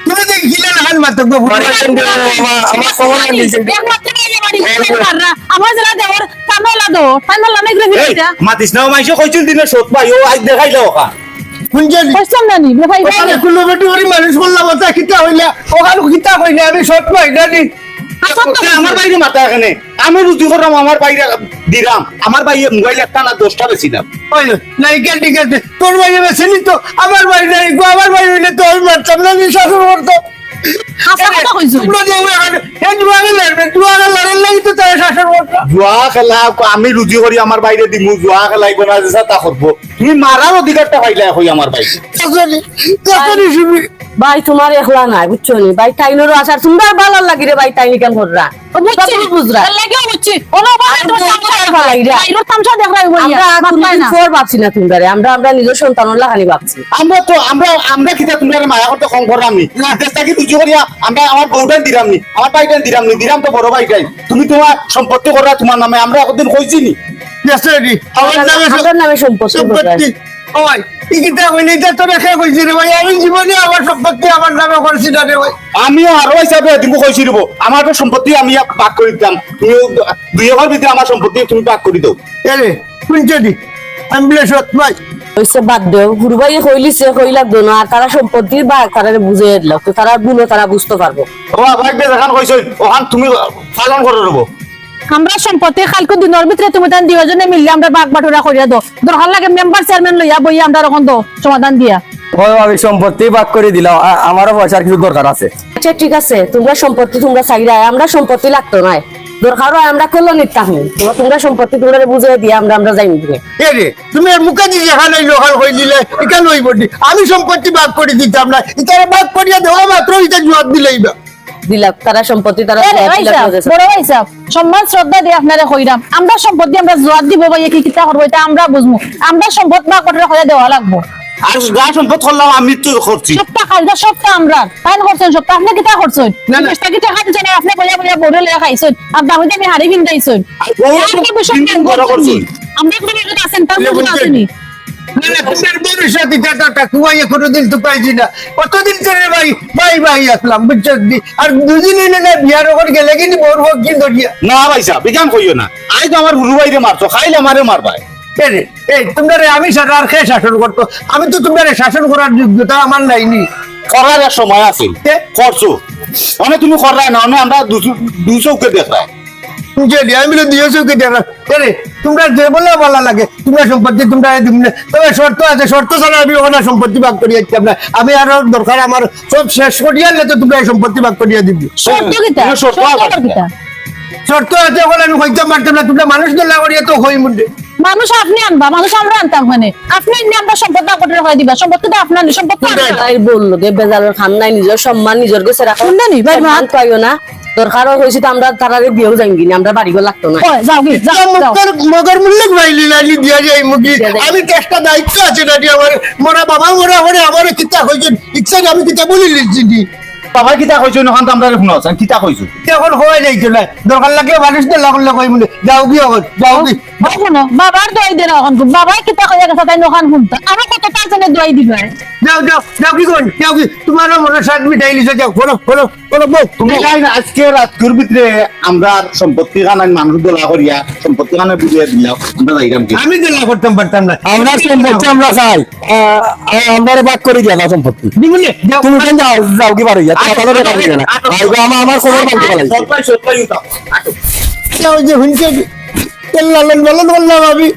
তুমি দেখি খিলে না হাল মারতে গো আমার খবর নিয়েছে আমার জেলা দেওয়ার কামেলা দো কামেলা নাই গ্রেভি এই মাতিস না মাইশো কইছিল দিনে সত ভাই ও আজ দেখাই দাও ওকা শুনছেন কইছাম না নি ভাই ওখানে কুলো বেটি ওরি মানুষ বললাম ওটা কিতা হইলা ওখানে কিতা কইলে আমি সৎ পাই জানি আমার বাইরে মাথা এখানে আমি রুজি করলাম আমার বাইরে দিলাম আমার বাইরে মোবাইল একটা না 10টা বেশি দাম হইলো নাইকেল ঠিক আছে তোর বাইরে বেছে নি তো আমার বাড়ি নাই গো আমার বাড়ি হইলে তো আমি মারতাম না আমি শাসন করতো হাসা কথা কইছো তোমরা যে এই জুয়াগে লড়াই লাগি তো তারা শাসন করতো জুয়া খেলা আমি রুজি করি আমার বাইরে দিমু জুয়া খেলাই গোনা যেসা তা করবো তুমি মারার অধিকারটা পাইলে হই আমার বাইরে কাছারি শুনি ভাই তোমার একলা নাই বুঝছো নি ভাই টাইনেরও আসার সুন্দর ভালো লাগি রে ভাই টাইনি কেন কররা বুঝছি বুঝরা লাগে বুঝছি ওনো বাবা তো তামসা লাগরা। আইরো তামসা দেখ রাই আমরা বাপাই না ফোর ভাবছি না তোমরা আমরা নিজের সন্তানের লাগানি ভাবছি আমরা কিতা তুমি মায়া করতে কম করলাম নি দেশটা কি রুজি করিয়া আমরা আমার বউটাই দিলাম নি আমার ভাইটাই দিলাম নি দিলাম তো বড় ভাইটাই তুমি তোমার সম্পত্তি করা তোমার নামে আমরা একদিন কইছি নি কাছারি আমার নামে আমার নামে সম্পত্তি সম্পত্তি ওই ইকিটা কইলে এটা তো রেখে কইছি রে ভাই আমি জীবনে আমার সম্পত্তি আমার নামে করছি না রে ভাই আমিও আরো হিসাবে দিব কইছি দিব আমার তো সম্পত্তি আমি ভাগ করে দিতাম তুমি 2 একর ভিতরে আমার সম্পত্তি তুমি ভাগ করে দাও এরে শুনছে দি আমি বলে সৎ ভাই হইছে বাদ দেও গুরুবাই কইলিছে কই লাগতো না আর তারা সম্পত্তির বা তারা বুঝিয়ে দিল তো তারা বুলো তারা বুঝতে পারবো ও ভাইকে দেখান কইছো ওখান তুমি পালন করে দেবো আমরা সম্পত্তি খালকো দিনের ভিতরে তুমি তান দুইজনে মিললে আমরা বাগ বাটুরা করিয়া দো দরকার লাগে মেম্বার চেয়ারম্যান লইয়া বইয়া আমরা রকম দো সমাধান দিয়া ওই আমি সম্পত্তি ভাগ করে দিলাম আমারও পয়সার কিছু দরকার আছে আচ্ছা ঠিক আছে তোমরা সম্পত্তি তোমরা চাইরা আমরা সম্পত্তি লাগতো না দরকার হয় আমরা কলোনির কাহিনী তোমরা সম্পত্তি তোমরা বুঝিয়ে দিয়ে আমরা যাই নিবে এরে তুমি এর মুখে দিয়ে এখানে লোহার হয়ে দিলে এখানে হইব আমি সম্পত্তি ভাগ করে দিতাম না এটা ভাগ করিয়া দেওয়া মাত্র এটা জবাব দিলেই না দিলাম তারা সম্পত্তি তারা এ রে ভাই সাহেব, বড় ভাই সাহেব, সম্মান শ্রদ্ধা দিয়ে আপনারা কইরাম আমরা সম্পত্তি আমরা জবাব দিব ভাই কি কিতা করবো এটা আমরা বুঝবো আমরা সম্পদ বাগ বাটুরা করিয়া দেওয়া লাগবো আর গা সম্পদ করলাম আমি তো করছি সবটা খাইদা সবটা আমরা ফাইন করছেন সবটা আপনি কিতা করছেন না, না। চেষ্টা কি টাকা দিছেন আপনি বইয়া বইয়া বড় লইয়া খাইছেন আর দামিতে আমি হাড়ি কিনতেইছেন বড় করছি। আমরা কোনো একটা সেন্টার লে করে বলছেন। আসেনি না না তোমার ভবিষ্যৎ এটা কুয়াইয়া কোনোদিন তো পাইছি না কতদিন ধরে ভাই ভাই ভাই আসলাম বুঝছো আর দুদিন না বিয়ার ওপর গেলে কিন্তু বড় হোক কিন্তু না ভাই সাহেব বিকাম কইও না আই তো আমার গুরু ভাইরে মারছো খাইলে আমারে মারবাই এই তোমরা আমি আর খেয়ে শাসন করতো আমি তো তোমরা শাসন করার যোগ্যতা আমার নাইনি করার এক সময় আছে করছো মানে তুমি করাই না মানে আমরা দুচৌকে দেখলাই বুঝলি আমি বলে দিয়েছো কি দেখা তোমরা যে বলে ভালো লাগে তোমরা সম্পত্তি তোমরা তবে শর্ত আছে শর্ত ছাড়া আমি ওখানে সম্পত্তি ভাগ করিয়ে দিতাম না আমি আরো দরকার আমার সব শেষ করিয়ে আনলে তো তোমরা সম্পত্তি ভাগ করিয়ে দিবি শর্ত কিতা তুমি শর্ত শর্ত আবার কিতা শর্ত আছে ওখানে আমি হইতে পারতাম না তোমরা মানুষ দোলা করিয়ে তো হই মুন্ডে মানুষ আপনি আনবা মানুষ আমরা আনতাম মানে আপনি এনে আমরা সম্পত্তি আপনার হয় দিবা সম্পত্তিটা আপনার সম্পত্তি আপনার। ভাই বললো গে বেজালের খাম নাই নিজের সম্মান নিজের গোছে রাখো শুনলে নি ভাই মা মান পাইও না দরকারও হয়েছে তো আমরা তারারে বিয়েও যাইঙ্গি না আমরা বাড়িও লাগতো না কয়, যাও কি যাও যাও মগর মূল্য ভাইলি লাইলি দিয়া যায় মুগি আমি চেষ্টা দায়িত্ব আছে না আমার মোরা বাবা মোরা হরে আমার কিতা হইছেন ইচ্ছা আমি কিতা বলি লিখছি বাবা কিতা কইছো নখন তো আমরা শুনো কিতা কইছো এখন হয়ে যাইতো না দরকার লাগে মানুষ দোলা করলে কই মুন্ডে যাও কি এখন যাও কি শুনো বাবার দোয়াই দেন এখন বাবাই কিতা কইয়া গেছে তাই নখান শুনতা আমার কত তাজনে দোয়াই দিবা যাও যাও যাও কি কোন যাও কি তোমার মনে সাথ মিটাই লিছো যাও বলো বলো বলো বল তুমি যাই না আজকে রাতকুর ভিতরে আমরা সম্পত্তি খানায় মানুষ দোলা করিয়া সম্পত্তি খানায় বুঝিয়ে দিলাম আমরা যাইরাম কি আমি দোলা করতাম পারতাম না আমরা সম্পত্তি আমরা চাই আমরা ভাগ করে দিয়া না সম্পত্তি দিবলে যাও তুমি কেন যাও যাও কি পারো ইয়া কথা বলে পারবে না আইগো আমার খবর বলতে পারলাই সরকার সরকার উঠাও যাও যে হুনকে লালন বলন বললাম আমি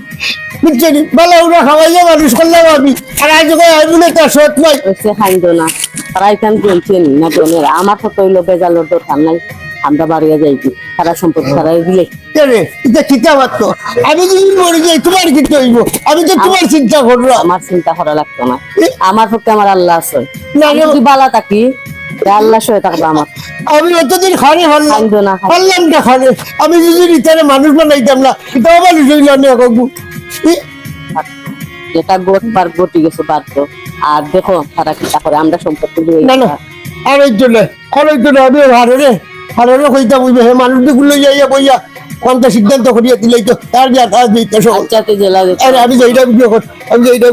বুঝছেন বলা ওরা খাওয়াইয়া মানুষ করলাম আমি আর আজ আই বলে তার সৎ নাই হচ্ছে খাইতো না তারা এখান বলছেন না বোনেরা আমার তো হইলো বেজালের দরকার নাই আমরা বাড়িয়ে যাইছি তারা সম্পত্তি তারা দিলে রে এটা কিতা বাত আমি যদি মরে যাই তোমার কি হইব আমি তো তোমার চিন্তা করব আমার চিন্তা করা লাগতো না আমার পক্ষে আমার আল্লাহ আছে না, আমি যদি বালা থাকি তা আল্লাহ সয়ে থাকবে আমার আমি অতদিন খানে হল্লাম খাইতো না হল্লাম না খানে আমি যদি রিতারে মানুষ বানাইতাম না এটাও মানুষ হইলাম না কাকু যেটা গোট পার গটি গেছে বাধ্য আর দেখো তারা কি করে আমরা সম্পত্তি দিয়ে না না আর ওই জন্য খরচ জন্য আমি হারে কইতা বুঝবে হে মানুষ গুলো যাইয়া বইয়া কোনটা সিদ্ধান্ত করিয়া দিলেই তো তার যা কাজ দিতে সব পঞ্চায়েতে জেলা আরে আমি যাইটা বিয়ে কর আমি যাইটা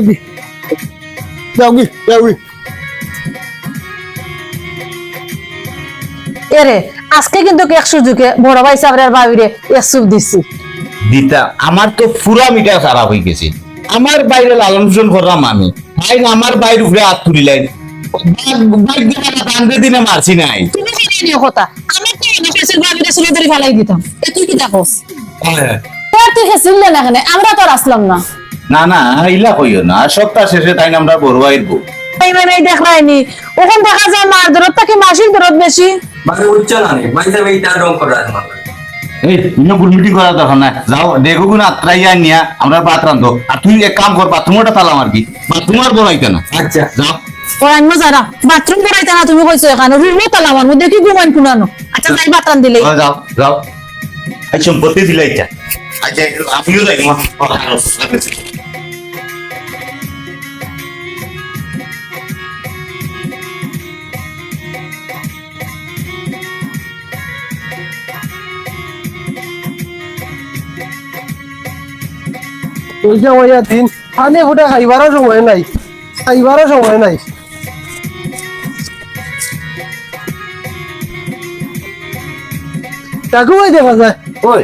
যাও কি যাও কি এরে আজকে কিন্তু এক সুযোগে বড় ভাই সাবরের ভাবিরে এক সুপ দিছি দিতা আমার তো পুরা মিটা খারাপ হয়ে গেছে আমার বাইরে লালন পালন করলাম আমি ভাই আমার বাইরে উপরে হাত তুলিলাই দিনে মারছি নাই তুমি কি নিয়ে কথা আমি তো না ফেসের ভাবিরে সুলে ধরে ফেলাই দিতাম এ তুই কি দেখোস তোর তুই হেসিল না কেন আমরা তো আর আসলাম না না না ইলা কইও না সপ্তাহ শেষে তাই আমরা বড় ভাইয়ের বউ এই মানে দেখাইনি ওখান দেখা যায় মার দরদ থেকে মাসির দরদ বেশি মানে উচ্চ না নেই বাইরে এইটা রং করা তোমার এই তুমি গুলমিটি করা তখন না যাও দেখো গুণ আত্রাইয়া নিয়া আমরা ভাত রান্ধো আর তুই এক কাম কর বাথরুমটা তালাম আর কি বাথরুমার বড়াইতে না আচ্ছা যাও অন্য যারা বাথরুম করাইতে না তুমি কইছো এখানে রুমও তালা আমার মধ্যে কি ঘুমান কুনানো আচ্ছা যাই বাতরান দিলে যাও যাও এই সম্পত্তি দিলাইটা আচ্ছা আমিও যাই মা ওইটা ওইয়া দিন পানি ফুটে খাইবারও সময় নাই খাইবারও সময় নাই কাকু ভাই দেখা যায় ওই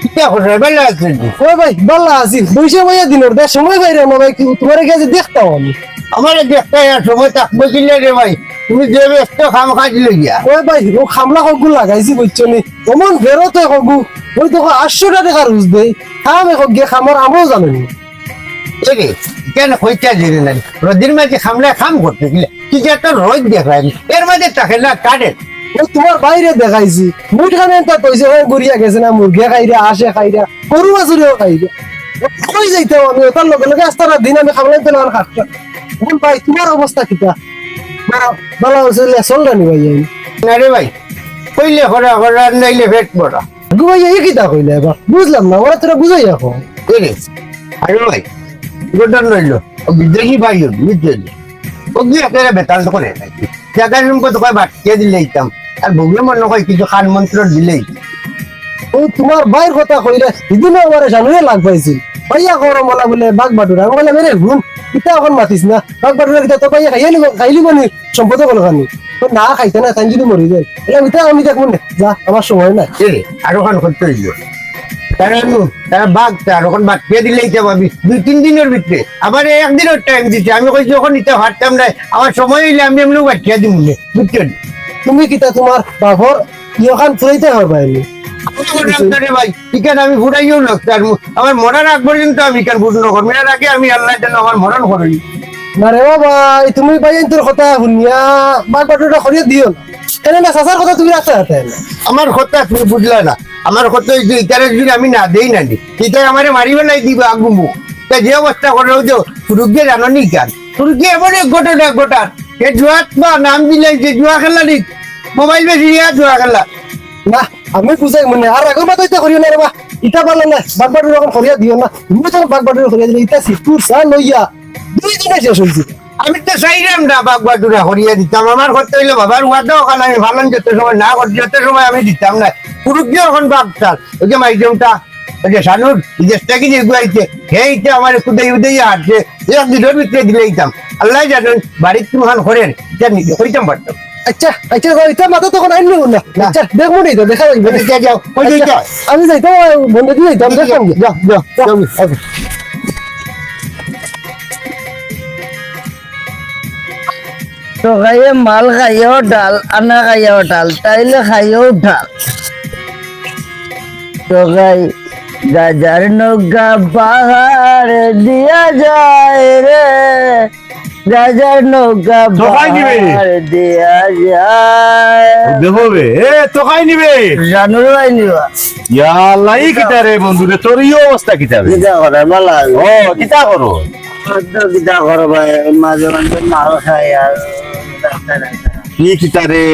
কিতা করে বেলা আছে ওই ভাই বাল্লা আছি বসে বইয়া দিন ওর সময় পাই রে না ভাই তোমার কাছে দেখতাম আমি আমার দেখতে সময় থাকবো কিলে রে ভাই তুমি যে ব্যস্ত খাম খাই দিলে গিয়া ওই ভাই ও খামলা কগু লাগাইছি বুঝছো নি অমন বেরোতে কগু ওই দেখো 800 টাকা রুজ দেই খাম এখন গিয়ে খামার আমও জানেনি রে কেন কইতা দিলে না রোদির মাঝে খামলে খাম করতে গেলে কি যে একটা রোজ দেখায় এর মাঝে থাকে না কাটে ও তোমার বাইরে দেখাইছি মুঠ খানে তা কইছে ও গড়িয়া গেছে না মুরগি খাইরা আসে খাইরা গরু বাছুরিও খাইরা কই যাইতে আমি তার লগে লগে আস্তারা দিন আমি খাবলাই তো আর খাচ্ছা বল ভাই তোমার অবস্থা কিটা ভালো হইলে চলরানি ভাই আমি না রে ভাই কইলে হরা হরা নাইলে পেট বড় গো ভাই এই কিটা কইলে এবার বুঝলাম না ওরা তোরা বুঝাই এখন রে আরে ভাই গোডন রইলো ও বিদেশি ভাই বুঝছেন ও কি একটা বেতাল করে জায়গা সম্পদ কয় বাটিয়ে দিলেইতাম আর ভুগলে মনে হয় কিছু খান মন্ত্র দিলেই ও তোমার ভাইয়ের কথা কইলে ইদিনে আমারে জানুয়ে লাগ পাইছিল ভাইয়া করো মলা বলে বাঘ বাটুরা আমি বললাম রে ভুল কিতা এখন মাতিস না বাঘ বাটুরা কিতা তো ভাইয়া খাইলি মানে সম্পদ কোনো খানি তো না খাইতে না তাই যদি মরি যায় এটা আমি দেখবো না যা আমার সময় নাই আরো খান করতে হইল তারা বাঘ তার ওখান বাদ খেয়ে দিলেই তো ভাবি 2-3 দিনের ভিতরে আবার একদিনের টাইম দিচ্ছে আমি কই যখন নিতে পারতাম না আমার সময় হইলে আমি এমনি বাদ খেয়ে দিব বুঝছেন তুমি কিতা তোমার বাপর ইয়খান ফুরাইতে হবে এলি ভাই ইখানে আমি ফুটাইও লাগছে আর আমার মরার আগ পর্যন্ত আমি কেন ফুট নকর মেয়ের আগে আমি আল্লাহ যেন আমার মরণ করি না রে বাবা তুমি ভাই তোর কথা শুনিয়া বাঘ বাটুরা করিয়া দিও না এনে না চাচার কথা তুমি রাখতে হাতে আমার কথা তুমি বুঝলা না আমার কথা হচ্ছে ইটারে যদি আমি না দেই না দি ইটারে আমারে মারিবে নাই দিব আগুমু তা যে অবস্থা করে যে ফুরুকে জানো নি কেন ফুরুকে এমন এক ঘটনা এ জুয়াত বা নাম দিলাই যে জুয়া খেলা নি মোবাইল বেশি জুয়া খেলা না আমি বুঝাই মনে আর আগের মাথায় তো করিও না রে বা ইটা পারলে না বাঘ বাটুর রকম করিয়া দিও না তুমি তো বাঘ বাটুর করিয়া দিলে ইটা সিটুর সা লইয়া 2 দিনে শেষ হয়েছে আমি তো চাইলাম না বাঘ বাটুরা হরিয়া দিতাম আমার করতে হইলে বাবার ওয়াদাও ওখানে আমি ভালাম যত সময় না করছি যত সময় আমি দিতাম না পুরুষকে এখন বাঘ চাল ওই যে মাইজমটা ওই যে সানুর দেশটা কি যে গুয়াইছে সেইটা আমার কুদাই উদাই হাঁটছে একদিনের ভিতরে দিলে দিতাম আল্লাহ জানেন বাড়ির তুমি এখন করেন এটা নিজে হইতাম পারতাম আচ্ছা আচ্ছা এটা মাথা তখন আইন না আচ্ছা দেখবো নি তো দেখা যাইবে যাও যাও ওই যে যাও আমি যাইতাম বন্ধু দিয়ে যাইতাম দেখতাম যাও যাও যাও ওকে তো খাইয়ে মাল খাইয়েও ডাল আনা খাইয়েও ডাল তাইলে খাইয়েও ডাল তো খাই গাজার নৌকা পাহাড় দিয়া যায় রে গাজার নৌকা ঢোকাই দিবে। পাহাড় দিয়া যায় দেখো বে এ তো খাই নিবে জানুর ভাই নিবা ইয়াল্লাই কিতা রে বন্ধু রে তোর এই অবস্থা কিতা রে কিতা করে মালা ও কিতা করো কিতা করো ভাই মাঝে মাঝে মাল খাই আর কি কিতা রে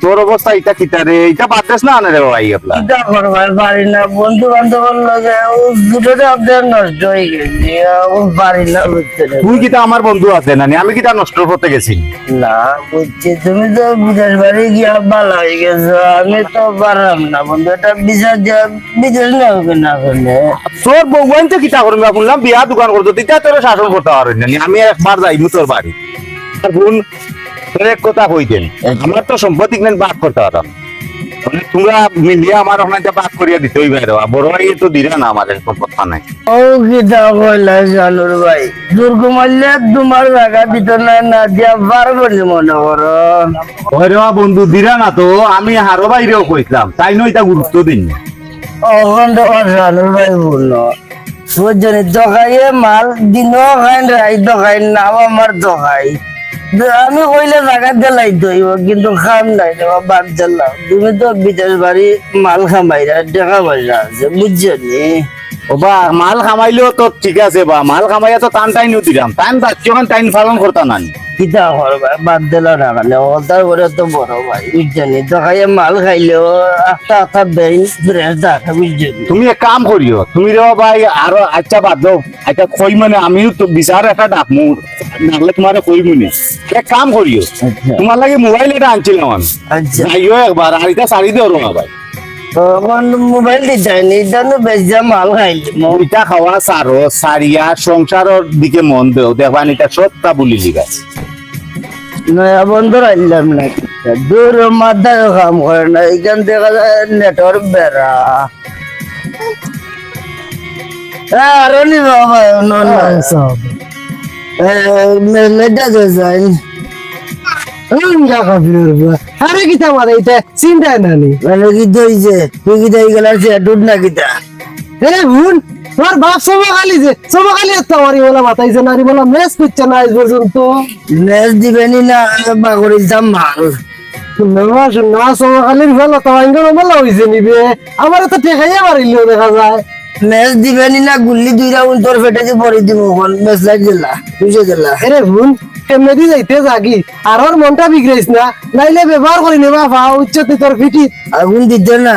তোর অবস্থা ইটা কিতা রে ইটা বাদ না আনে রে ভাই আপলা কিতা করবার পারি না বন্ধু বান্ধবের লগে ও দুটোটা আপনার নষ্ট হয়ে গেছে ও পারি না বুঝতে না। তুই কিতা আমার বন্ধু আছে না আমি কিতা নষ্ট করতে গেছি না বুঝছি তুমি তো বিদেশ বাড়ি গিয়া ভালো হয়ে গেছো আমি তো পারলাম না বন্ধু এটা বিদেশ বিদেশ না হবে না করলে তোর বউয়ান তো কিতা করবি বললাম বিয়া দোকান করতো তিতা তোর শাসন করতে পারবি না আমি একবার যাইমু তোর বাড়ি আর বোন তোর এক কথা কইতেন আমার তো সম্পত্তি কিনে বাদ করতে পারতাম মানে তোমরা মিলিয়ে আমার ওখানে বাদ করিয়া দিতে হইবে রে বড় ভাই তো দিলে না আমাদের সম্পত্তি নাই ও কিতা কইলা জানুর ভাই দুর্গ মারলে তোমার জায়গা দিত না না দিয়া পারবো নি মনে করো ওই রে বন্ধু দিরা না তো আমি হারো বাইরেও কইছিলাম তাই নয় তা গুরুত্ব দিন ওখান তো জানুর ভাই বললো বুঝছনি দোকাইয়ে মাল দিনও খাইন রাই দোকাইন নাম আমার দোকাই আমি কইলে জায়গা দিলাই দইব কিন্তু খাম নাই দেওয়া বাদ দিলাম তুমি তো বিদেশ বাড়ি মাল খামাইরা দেখা পয়সা আছে বুঝছনি ও বা মাল খামাইলেও তো ঠিক আছে বা মাল খামাইয়া তো টান টাইনও দিলাম টাইম যাচ্ছি ওখানে টাইম পালন করতা না কিতা করবা বাদ দিল না কালে ওটার করে তো বড় ভাই বুঝছনি দোকাইয়ে মাল খাইলেও একটা বেইন ফ্রেশ থাকে বুঝছনি তুমি এক কাম করিও তুমি রে ভাই আরো আচ্ছা বাদ দাও আচ্ছা কই মানে আমিও তো বিচার একটা ডাকমু নাহলে তোমার কই মনে এক কাম করিও তোমার লাগে মোবাইল এটা আনছিলাম আমি আচ্ছা যাইও একবার আর এটা সারি দিও রো ভাই তখন মোবাইল দিতাইনি জানো বেজা মাল খাইলি ওইটা খাওয়া সারো সারিয়া সংসারের দিকে মন দেও দেখবান এটা সত্তা বলি লিগা নয়া বন্ধ রাখলাম না দূর মাথায় কাম করে না এখান দেখা যায় নেটওয়ার্ক বেড়া আরো নি বাবা মেটা যাই আরে কিতা মারে এটা চিন্তা নানি মানে কি দইছে তুই কি দই গেলা সে দুধ না কিতা এ ভুন তোর বাপ সমকালি যে সমকালি তো আমারই বলা মাথাইছে নারী বলা মেস করছে না আজ পর্যন্ত নেস দিবেনি না বাগড়ির দাম মাল না সমকালির ফেলা তো আইন বলা হয়েছে নিবে আমার তো টেকাইয়া মারিলেও দেখা যায় নেস দিবেনি না গুল্লি দুইটা তোর ফেটে যে পরে দিব কোন বেশ লাগ দিলা বুঝে দিলা এরে ভুন কেমনে দি যাইতে জাগি আর ওর মনটা বিগড়াইছ না নাইলে ব্যবহার করি নেবা ফা উচ্চতে তোর ফিটি আগুন দিতে না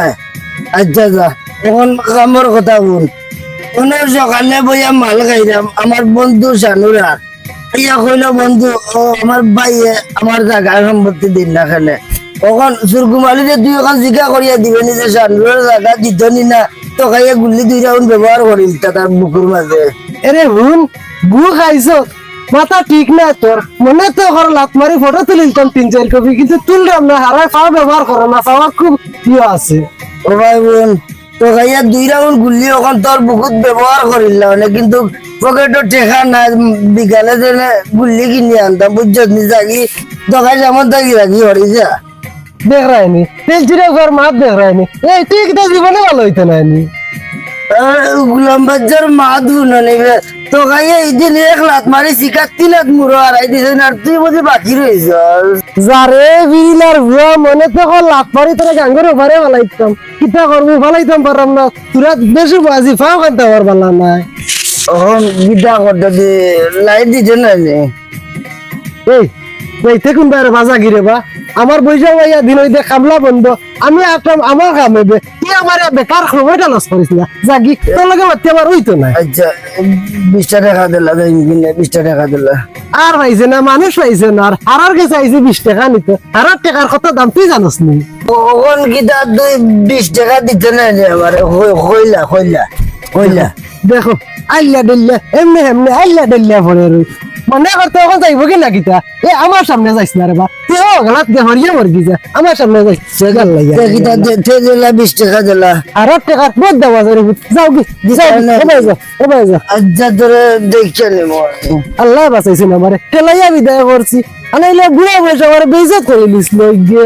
আচ্ছা যা এখন কামর কথা বল ওনার সকালে বইয়া মাল খাইলাম আমার বন্ধু শানুরা ইয়া কইল বন্ধু ও আমার ভাইয়ে আমার জায়গা সম্পত্তি দিন না খেলে তখন সুরকুমালিরে দুই ওখান জিজ্ঞা করিয়া দিবেনি যে শানুরের জায়গা দিতনি না তো খাইয়ে গুলি 2 রাউন্ড ব্যবহার করিল তার বুকুর মাঝে এরে হুন গু খাইছো মাথা ঠিক না তোর মনে তো কর লাত মারি ফটো তুলিলতাম 3-4 কপি কিন্তু তুললাম না হারাই পাওয়া ব্যবহার করো না পাওয়া খুব ইয়ে আছে ও ভাই বোন তো খাইয়া 2 রাউন্ড গুলি ওখান তোর বুকুত ব্যবহার করিল না কিন্তু পকেটও টেকা না বিকালে দিনে গুলি কিনে আনতাম বুঝছো নি জাগি দোকান যেমন থাকি রাখি হরি যা দেখ রায়নি তেল চিরে ঘর মাত দেখ রায়নি এই তুই কিটা জীবনে ভালো হইতে নাইনি গুলাম বাজার মা ধুন নিবে তো খাইয়া এই দিন 1 লাত মারি শিকার 3 লাত মুড়ো হারাই দিছে আর তুই বুঝি বাকি রইছ যারে বিড়িলার ভুয়া মনে তো কর লাত পারি তোরা গাঙ্গর ওভারে বালাইতাম কিটা করবো বালাইতাম পারলাম না তোরা বেশি বাজি ফাও কানতে পার বালা নাই এখন গিটা করতে লাইট দিছে না যে এই বইতে কোন বাইরে বাজা গিরে বা আমার বইসা ভাইয়া দিন হইতে খামলা বন্ধ আমি আসলাম আমার কাম হবে তুই আমার বেকার সময়টা লস করিস না জাগি তোর লগে বাড়তে আমার হইতো না আচ্ছা 20 টাকা দিলা দেন কিনে 20 টাকা দিলা আর পাইছে না মানুষ পাইছে না আর হারার কাছে আইছে 20 টাকা নিতে হারার টাকার কত দাম তুই জানোস নি ওখান গিটা 20 টাকা দিতে না যে আমার কইলা দেখো আল্লাহ দিল্লা এমনি এমনি আল্লাহ দিল্লা পরে রই মনে করতে ওখান যাইব কি না কিতা এ আমার সামনে যাইস না রে বা তুই ও গলাত গে হরিয়া মরগি যা আমার সামনে যাইস সেগাল লাগিয়া গিটা দিতে দিলা 20 টাকা দিলা হারার টাকা বহুত দেওয়া যায় যাও কি যাও যা আচ্ছা তোরে দেখছে নিব আল্লাহ বাঁচাইছে না আমারে টেলাইয়া বিদায় করছি আনাইলে বুড়া বয়স আমার বেইজ্জত করে লিসলো গে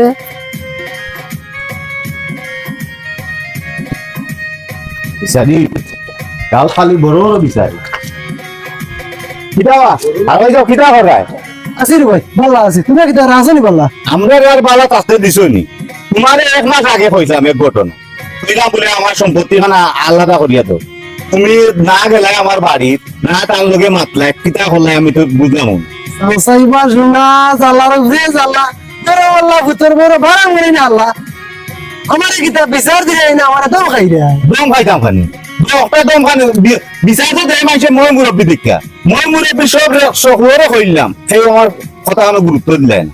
বিচারি কাল খালি বড় বড় বিচারি কিটা আর ওই যাও কিটা করায় আসির ভাই ভালো আছি তুমি কি তার আসনি বললা আমরা আর বালা কাছে দিছনি তোমার 1 মাস আগে কইলাম এক ঘটনা কইলাম বলে আমার সম্পত্তি খানা আলাদা করিয়া দাও তুমি না গেলে আমার বাড়ির না তার লগে মাতলা কিটা করলে আমি তো বুঝলাম সাইবা শুনা জালার যে জালা তোরে আল্লাহ ভিতর বড় ভাড়া মরে না আল্লাহ আমার কি তা বিচার দিলে না আমার দাও খাই রে দম খাইতাম খানি দম খানি বিচারতে দেয় মানুষের মই মুরব্বী দীক্ষা মই মুরব্বী সব সকলরে কইলাম সেই আমার কথা কোনো গুরুত্ব দিলেন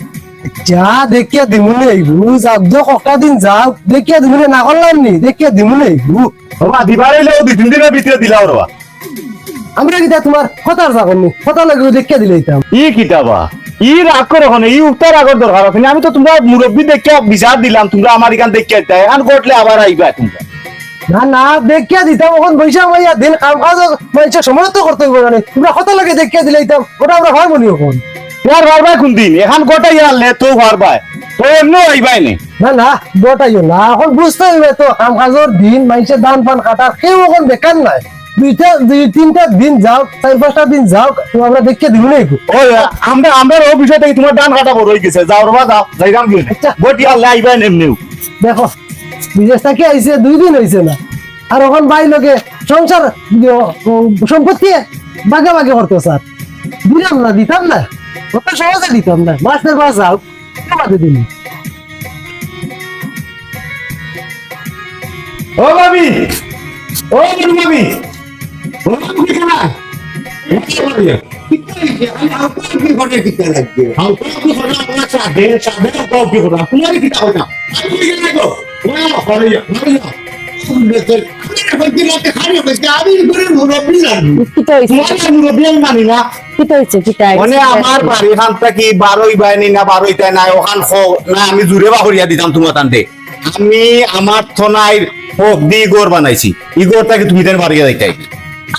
যা দেখিয়া দিমুনে আইবু যাও কটা দিন যাও দেখিয়া দিমুনে না করলাম নি দেখিয়া দিমুনে আইবু বাবা দিবারে লো 2-3 দিনের ভিতরে দিলাও রে আমরা কি তোমার কথার যাবনি কথা লাগে দেখিয়া দিলাইতাম ই কিতাবা ই রাগ করো ওখানে ই উত্তর আগর দরকার আছে আমি তো তোমরা মুরব্বী দেখে বিচার দিলাম তোমরা আমার এখান দেখে দেয় আর ঘটলে আবার আইবা তোমরা না না দেখিয়া দিতাম ওখান বৈশা ভাইয়া দিন কাম কাজ মানুষের সময় তো করতে হবে না তোমরা কথা লাগে দেখিয়া দিলাইতাম ওটা আমরা হয় বলি ওখান তোমার ভারবাই কোন দিন এখন গোটাই আনলে তো ভারবাই তো এমনি আইবাই নে না না গোটাইও না এখন বুঝতে হবে তো কাম কাজের দিন মানুষের দান পান কাটার কেউ ওখান বেকার নাই 2-3টা দিন যাও 4-5টা দিন যাও আমরা দেখিয়ে দিব না ওই আমরা ও বিষয় থেকে তোমার ডান কাটা বড় হয়ে গেছে যাও রবা যাও যাইরাম কি গোটি আনলে আইবাই এমনিও দেখো বিদেশ থেকে আইছে 2 দিন হইছে না আর ওখান ভাই লোকে সংসার সম্পত্তি ভাগাভাগি করতো স্যার দিতাম না কত সহজে দিতাম না মাস্টার বাস যাও বাদে দিন ও ভাবি ও ভাবি ও ভাবি কেনা মানি না মানে আমার বাড়ি খান থাকি 12 বাইনি না 12 তাই নাই ওখান না আমি জুড়ে বাহরিয়া দিতাম তোমার তান্তে আমি আমার থনাইর হোক দি ইগোর বানাইছি ইগোর তাকে তুমি তেন বাড়িয়া যাইতাই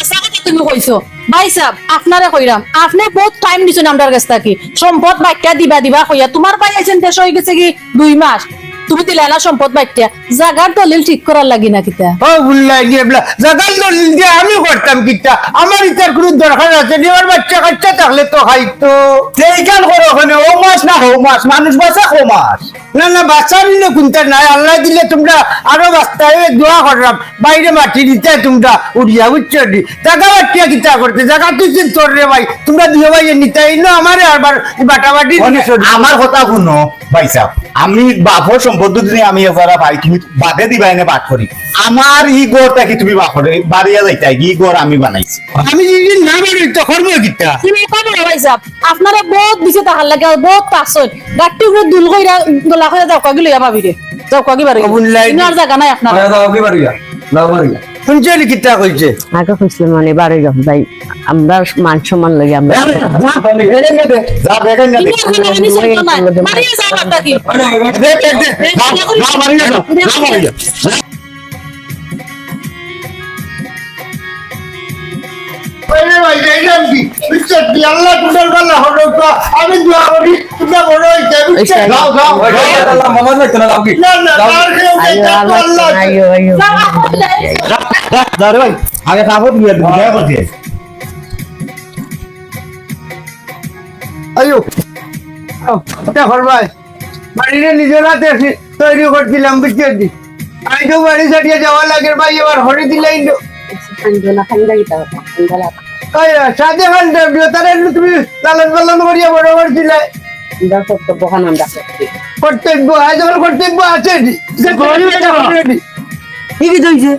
আচ্ছা কথা তুমি কইছো ভাই সাহেব আপনারে কইরাম আপনি বহুত টাইম দিছেন আমরার কাছ থেকে সম্পদ বাক্যা দিবা কইয়া তোমার ভাই আছেন দেশ হয়ে গেছে কি 2 মাস তুমি দিলে না সম্পদ বাক্যা জাগার দলিল ঠিক করার লাগি না কিতা ও বুল্লাই গেবলা জাগাল দলিল দিয়ে আমি করতাম কিটা আমার ইতার কোনো দরকার আছে আমার বাচ্চা কাচ্চা থাকলে তো খাইতো সেইখান করে ওখানে ও মাছ না হো মাছ মানুষ বাঁচা হো মাছ না না বাচ্চা নিলে কোনটা নাই আল্লাহ দিলে তোমরা আরো বাস্তায় দোয়া করলাম বাইরে মাটি দিতে তোমরা উড়িয়া বুঝছো নি জাগা বাটিয়া কিতা করতে জাগা তুই তোর রে ভাই তোমরা দুই ভাই নিতে না আমারে আবার বাটাবাটি আমার কথা শুনো ভাই সাহেব আমি বাপর সম্পত্তি দিনে আমি এবারে ভাই তুমি বাদে দিবা এনে বাদ করি আমার ই গোরটা কি তুমি বাপরে বাড়িয়া যাইতাই ই গোর আমি বানাইছি আমি যদি না বাড়ি তো করবো কিতা তুমি কবে ভাই সাহেব আপনারা বহুত দিছে তাহার লাগে বহুত পাছন গাট্টি উপরে দুল কইরা গলা কইরা যাও কাগি লইয়া ভাবি রে যাও কাগি বাড়ি বুল্লাই আর জায়গা নাই আপনারা যাও কি বাড়িয়া যাও বাড়িয়া শুনছেন কিতা কইছে আগে কইছিল মানে বাড়ি যাও ভাই আমরা মান সম্মান লাগে আমরা যা দেখেন না তুমি এখন আমি চলতো না মারিয়ে যাও আপনাকে দেখ যা মারিয়া যা মারিয়া ওরে ভাই যাইলাম কি বিশ্বাস দি আল্লাহ তোমার গলা হলো তো আমি দোয়া করি তোমরা বড় হইতে বিশ্বাস যাও যাও মামা লাগতো না লাভ কি না না আর কেউ আইও যাইতে আল্লাহ আল্লাহ আইও আইও যা রে ভাই আগে কাপড় দিয়ে দুনিয়া করতে আইও এটা করবাই বাড়িতে নিজের হাতে তৈরি করছিলাম বুঝতে দি আমি তো বাড়ি ছাড়িয়ে যাওয়া লাগে ভাই এবার হরে দিলাই সাথে খান তারা তুমি লালন পালন করিয়া বড় করছিলে কর্তব্য আজ আমার কর্তব্য আছে কি কি হইছে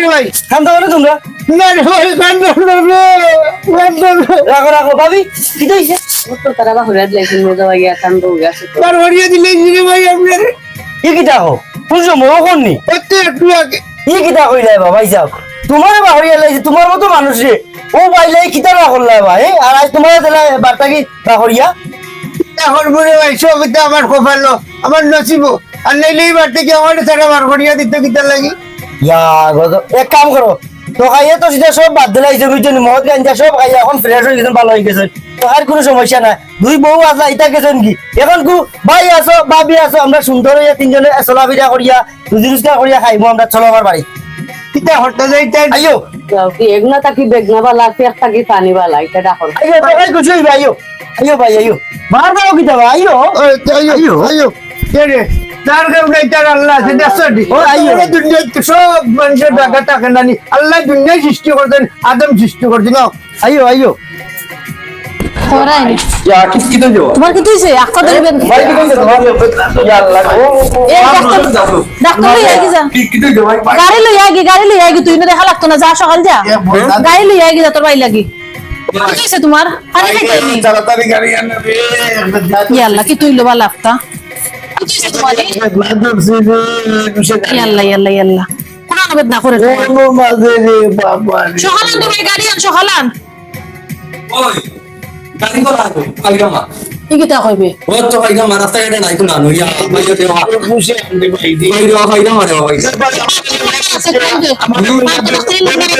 ভাই কান্দা করে তোমরা না রে ভাই রাখো রাখো ভাবি কি হইছে তারা বা হইয়া দিলাইছেন মেজা ভাইয়া কান্দ গেছে তার হরিয়ে দিলে রে ভাই আপনার কি কি দেখো বুঝছো মো কোননি একটু আগে কি কিতা কইলে ভাই যাও তোমার বাহরিয়া লাইছে তোমার মতো মানুষ রে ও বাইলে কিতা না করলা ভাই আর আজ তোমার দিলা বার্তা কি বাহরিয়া এখন মনে ভাই সব এটা আমার কপালো আমার নসিব আর নাইলে এইবার থেকে আমার তারা বার করিয়া দিত কিতা লাগি ইয়া গদ এক কাম করো তো খাইয়ে তো সিধা সব বাদ দিলাইছে বুঝছেন মদ গাঞ্জা সব খাইয়া এখন ফ্রেশ হয়ে গেছেন ভালো হয়ে গেছেন তো আর কোনো সমস্যা নাই দুই বউ আছে ইতা গেছেন কি এখন কু ভাই আছো ভাবি আছো আমরা সুন্দর হইয়া তিনজনে চলাফেরা করিয়া রুজি রোজগার করিয়া খাইবো আমরা চলো আমার বাড়ি কিতা হরতে যাইতে আইও এগুলা তাকি বেগনা বালা পেট তাকি পানি বালা এটা ডাকর আইও ভাই কিছু আইও আইও ভাই আইও মার দাও কিতা ভাই আইও আইও আইও কে রে তার কেউ নাই তার আল্লাহ আছে দেখছনি ও আইও দুনিয়াতে সব মানুষের টাকা টাকা নানি আল্লাহ দুনিয়া সৃষ্টি করতেন আদম সৃষ্টি করতেন আইও আইও করাইনি ইয়া কি তো যাও তোমার কি হইছে আক্কা ধরবেন ভাই কি তো তোমার ইয়া আল্লাহ এই ডাক্তার লই আগে যা কি তো যাও ভাই গাড়ি লই আগে তুই না দেখা লাগতো না যা সকাল যা গাড়ি লই আগে যা তোর ভাই লাগি কি হইছে তোমার পানি খাইতেনি তাড়াতাড়ি গাড়ি আনে রে ইয়াল্লা কি তুই লোবা লাগতা কি হইছে তোমার ইয়াল্লা ইয়াল্লা ইয়াল্লা কোন আবেদ না করে মাঝে রে বাবা সকালান তুমি গাড়ি আন সকালান ওই গাড়ি করা আছে আলগামা ইগিতা কইবে ও তো আলগামা রাস্তা এটা নাই কোন আনো ইয়া ভাই দেওয়া খুশি আনতে ভাই দি ভাই দেওয়া ভাই মারে ভাই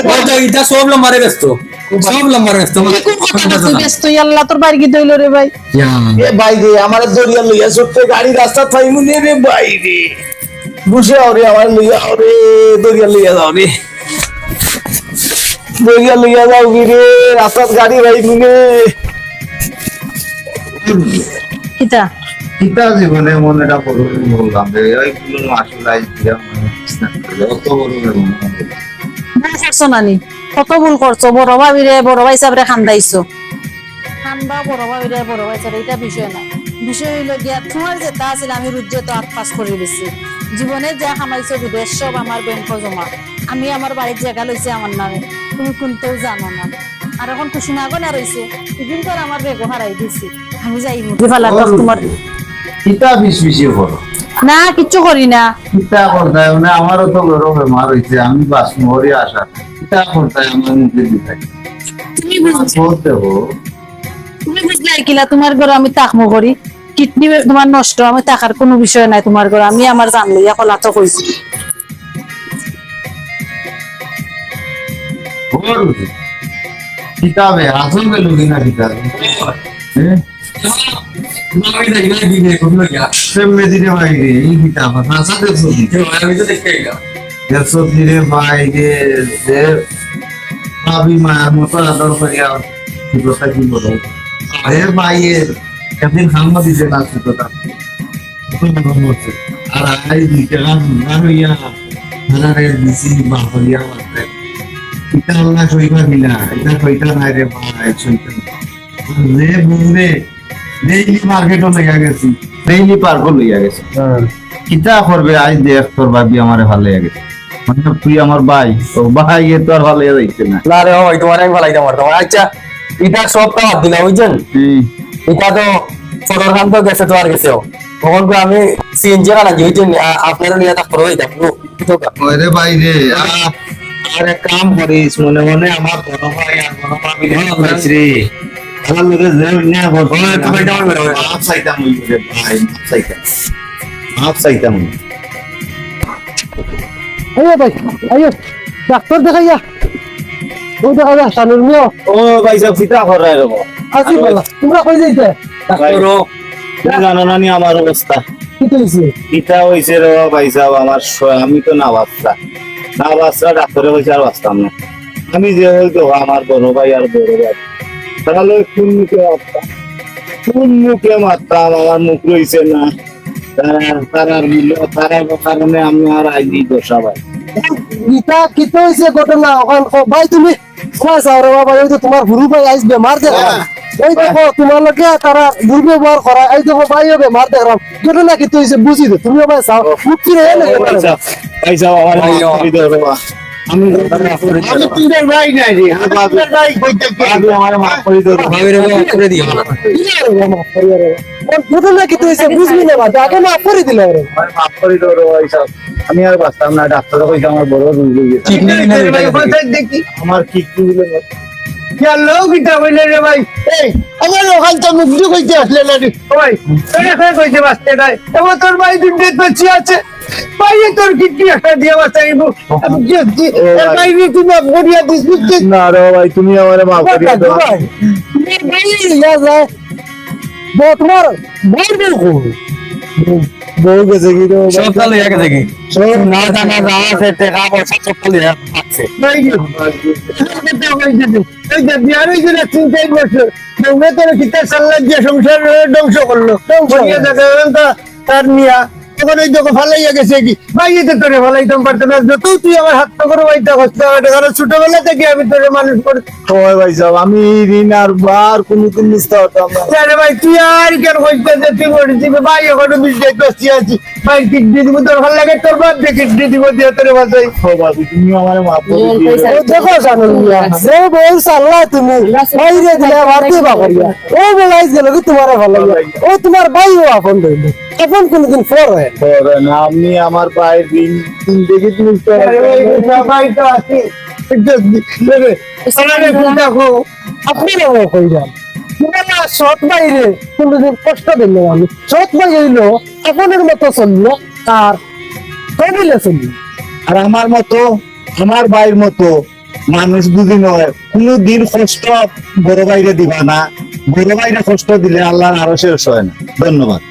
ওই তো এটা সব লম্বারে ব্যস্ত সব লম্বারে ব্যস্ত ব্যস্ত ইয়াল্লা তোর বাড়ি কি দইল রে ভাই এ ভাই রে আমার দরিয়া লইয়া সত্যি গাড়ি রাস্তা থাইমু নে রে ভাই রে বুঝে আরে আমার লইয়া আরে দরিয়া লইয়া যাও রে দরিয়া লইয়া যাও কি রে রাস্তা গাড়ি ভাই মুনে কিতা পিতা জীবনে মনেটা বড় বললাম যে ওইগুলো আসলে দিলাম অত বড় ভুল করছো নানি কত ভুল করছো বড় ভাবিরে বড় ভাই সাহেবরে খান্দাইছো খান্দা বড় ভাবিরে বড় ভাই সাহেব এটা বিষয় না বিষয় হইলো গিয়া তোমার যেটা আছিল আমি রুজ্জে তো আট পাস করে দিছি জীবনে যা কামাইছো বিদেশ সব আমার ব্যাংক জমা আমি আমার বাড়ির জায়গা লইছি আমার নামে তুমি কোনটাও জানো না আর এখন খুশি না গনা রইছে সেদিন তো আমার বেগ হারাই দিছি আমি যাই মুদিফালা তোমার পিতা বিশ বড় না কিচ্ছু করি না পিতা করতায় মানে আমারও তো বড় বেমার হয়েছে আমি বাস মরি আসা পিতা করতায় আমার মুখে দিতাই তুমি বুঝছো বলতে হো তুমি বুঝলে কিলা তোমার ঘরে আমি তাকমো করি কিডনি তোমার নষ্ট আমি টাকার কোনো বিষয় নাই তোমার ঘরে আমি আমার জান লইয়া কলা তো কইছি কিতাবে আসল গেল কিনা কিতাবে আমি দেখি না দিনে কোন ইয়া সেমনে দিনে ভাই রে এই কিতাব ভাষা দেখছো আমি তো দেখতে গেলাম দেখছো দিনে ভাই রে যে ভাবি মায়ের মতো আদর করিয়া ছোটটা কি বলো আরে ভাইয়ের একদিন হামা দিছে না ছোটটা আর আই দিতে গান হইয়া হাজারের দিছি বাহরিয়া মাত্রে এটা আল্লাহ সইবা মিলা এটা সইতা নাই রে ভাই সইতা রে বুঝরে ডেইলি মার্কেটও লইয়া গেছি ডেইলি পার্কও লইয়া গেছি কিতা করবে আজ দেখ তোর ভাবি আমারে ভালো লেগে গেছে মানে তুই আমার ভাই তো ভাই এ তো আর ভালো লেগে যাইছে না না রে ভাই তোমার আমি ভালাই তোমার তোমার আচ্ছা এটা সব তো হাত দিলাম বুঝছেন এটা তো ফটোর খান তো গেছে তো আর গেছে তখন তো আমি সিএনজি খানা যেহেতু আপনারা নিয়ে থাকতে রয়ে দেখো ওরে ভাই রে আর এক কাম করিস মনে মনে আমার বড় ভাই আর বড় ভাবি রে আমার লোকে যে না বড় মাপ চাইতাম ওই রে ভাই মাপ চাইতাম আইও ভাই আইও ডাক্তার দেখাইয়া ও দেখা যা সানুর মিয়া ও ভাই সব ফিতা করাই রব আসি বলা তোমরা কই যাইতে ডাক্তারও জানো না নি আমার অবস্থা কি কইছে ফিতা হইছে রে ভাই সাহেব আমার আমি তো না বাচ্চা ডাক্তারে হইছে আর বাঁচতাম না আমি যে হইতো আমার বড় ভাই আর বড় ভাই তাহলে কোন মুখে মারতাম আমার মুখ রইছে না তারার মিল তারার কারণে আমি আর আইনি দোষা ভাই ইটা কি কইছে ঘটনা ওখান ভাই তুমি কই যাও রে বাবা এই তো তোমার গুরু ভাই আইস বেমার দেখা এই দেখো তোমার লগে তারা গুরু ব্যবহার করা এই দেখো ভাইও বেমার দেখলাম ঘটনা কি কইছে বুঝি দে তুমিও ভাই যাও মুখ ফিরে এলে ভাই সাহেব আমার মাফ করে দাও বাবা আমি তোমার ভাই নাই রে আপনার ভাই কইতে কি আমি আমার মাফ করে দাও করে দিও ঘটনা কি কইছে বুঝবি না বাবা আগে না করে দিল রে আমার মাফ করে দাও রে ভাই সাহেব আমি আর বাঁচতাম না ডাক্তার কইছে আমার বড় রোগ হয়ে গেছে কথা দেখি আমার কিডনি দিলে চলো কিটা বলে রে ভাই এই আমার ওখান তো মুক্তি কইতে আসলে না রে ভাই তোরা কই কইতে বাসতে নাই এবার তোর ভাই দুধে তো আছে ভাই তোর কিডনি একটা দিয়ে বাঁচাইবো আমি কি হচ্ছি ভাই তুমি বড়িয়া দিস না রে ভাই তুমি আমারে মাফ করে দাও ভাই ভাই ইয়া যায় তোমার ভাই দেখো বউ গেছে কি রে সব তাহলে এক দেখি না জানা যা আছে টাকা পয়সা সব তাহলে আছে ভাই এই যে বিয়ার হইছে না 3-4 বছর তুমি তোর কিটা সাল্লা দিয়ে সংসার ধ্বংস করলো বড়িয়া দেখা তার মিয়া তখন ওই দেখো ফালাইয়া গেছে কি ভাই এতে তোরে ফালাইতাম পারতাম না যত তুই আমার হাত করে বাইতে কষ্ট কারণ ছোটবেলা থেকে আমি তোরে মানুষ করে ওই ভাই সাহেব আমি ঋণ আর বার কোনদিন নিতে হতাম না আরে ভাই তুই আর কেন কইতে যে তুই বলছিস ভাই এখন বিজনেস করছি আছি ভাই কিডনি দিব তোর ভালো লাগে তোর বাপ দিয়ে কিডনি দিব দিয়ে তোরে বাঁচাই ও বাবু তুমি আমারে মাফ করে দিও ও দেখো সানুর মিয়া যে বউ সাল্লা তুমি ভাই রে দিলে মারতে বাকরিয়া ও বলাইছ গেল কি তোমার ভালো লাগে ও তোমার ভাইও আপন দইল আপন কোনদিন ফর হয় ওরে না আমি আমার পায়ের ঋণ জিন্দেগি তুমি আরে ভাই ভাই তো আছি নেবে সালারে দেখো আপনারা কইরাম তোমার সৎ বাইরে কোনদিন কষ্ট দিল আমি সৎ ভাই হইলো আপনের মতো চললো আর কবিলে চললো আর আমার মতো আমার ভাইয়ের মতো মানুষ বুঝি নয় কোনদিন কষ্ট বড় ভাইরে দিবা না বড় ভাইরে কষ্ট দিলে আল্লাহর আরো শেষ হয় না ধন্যবাদ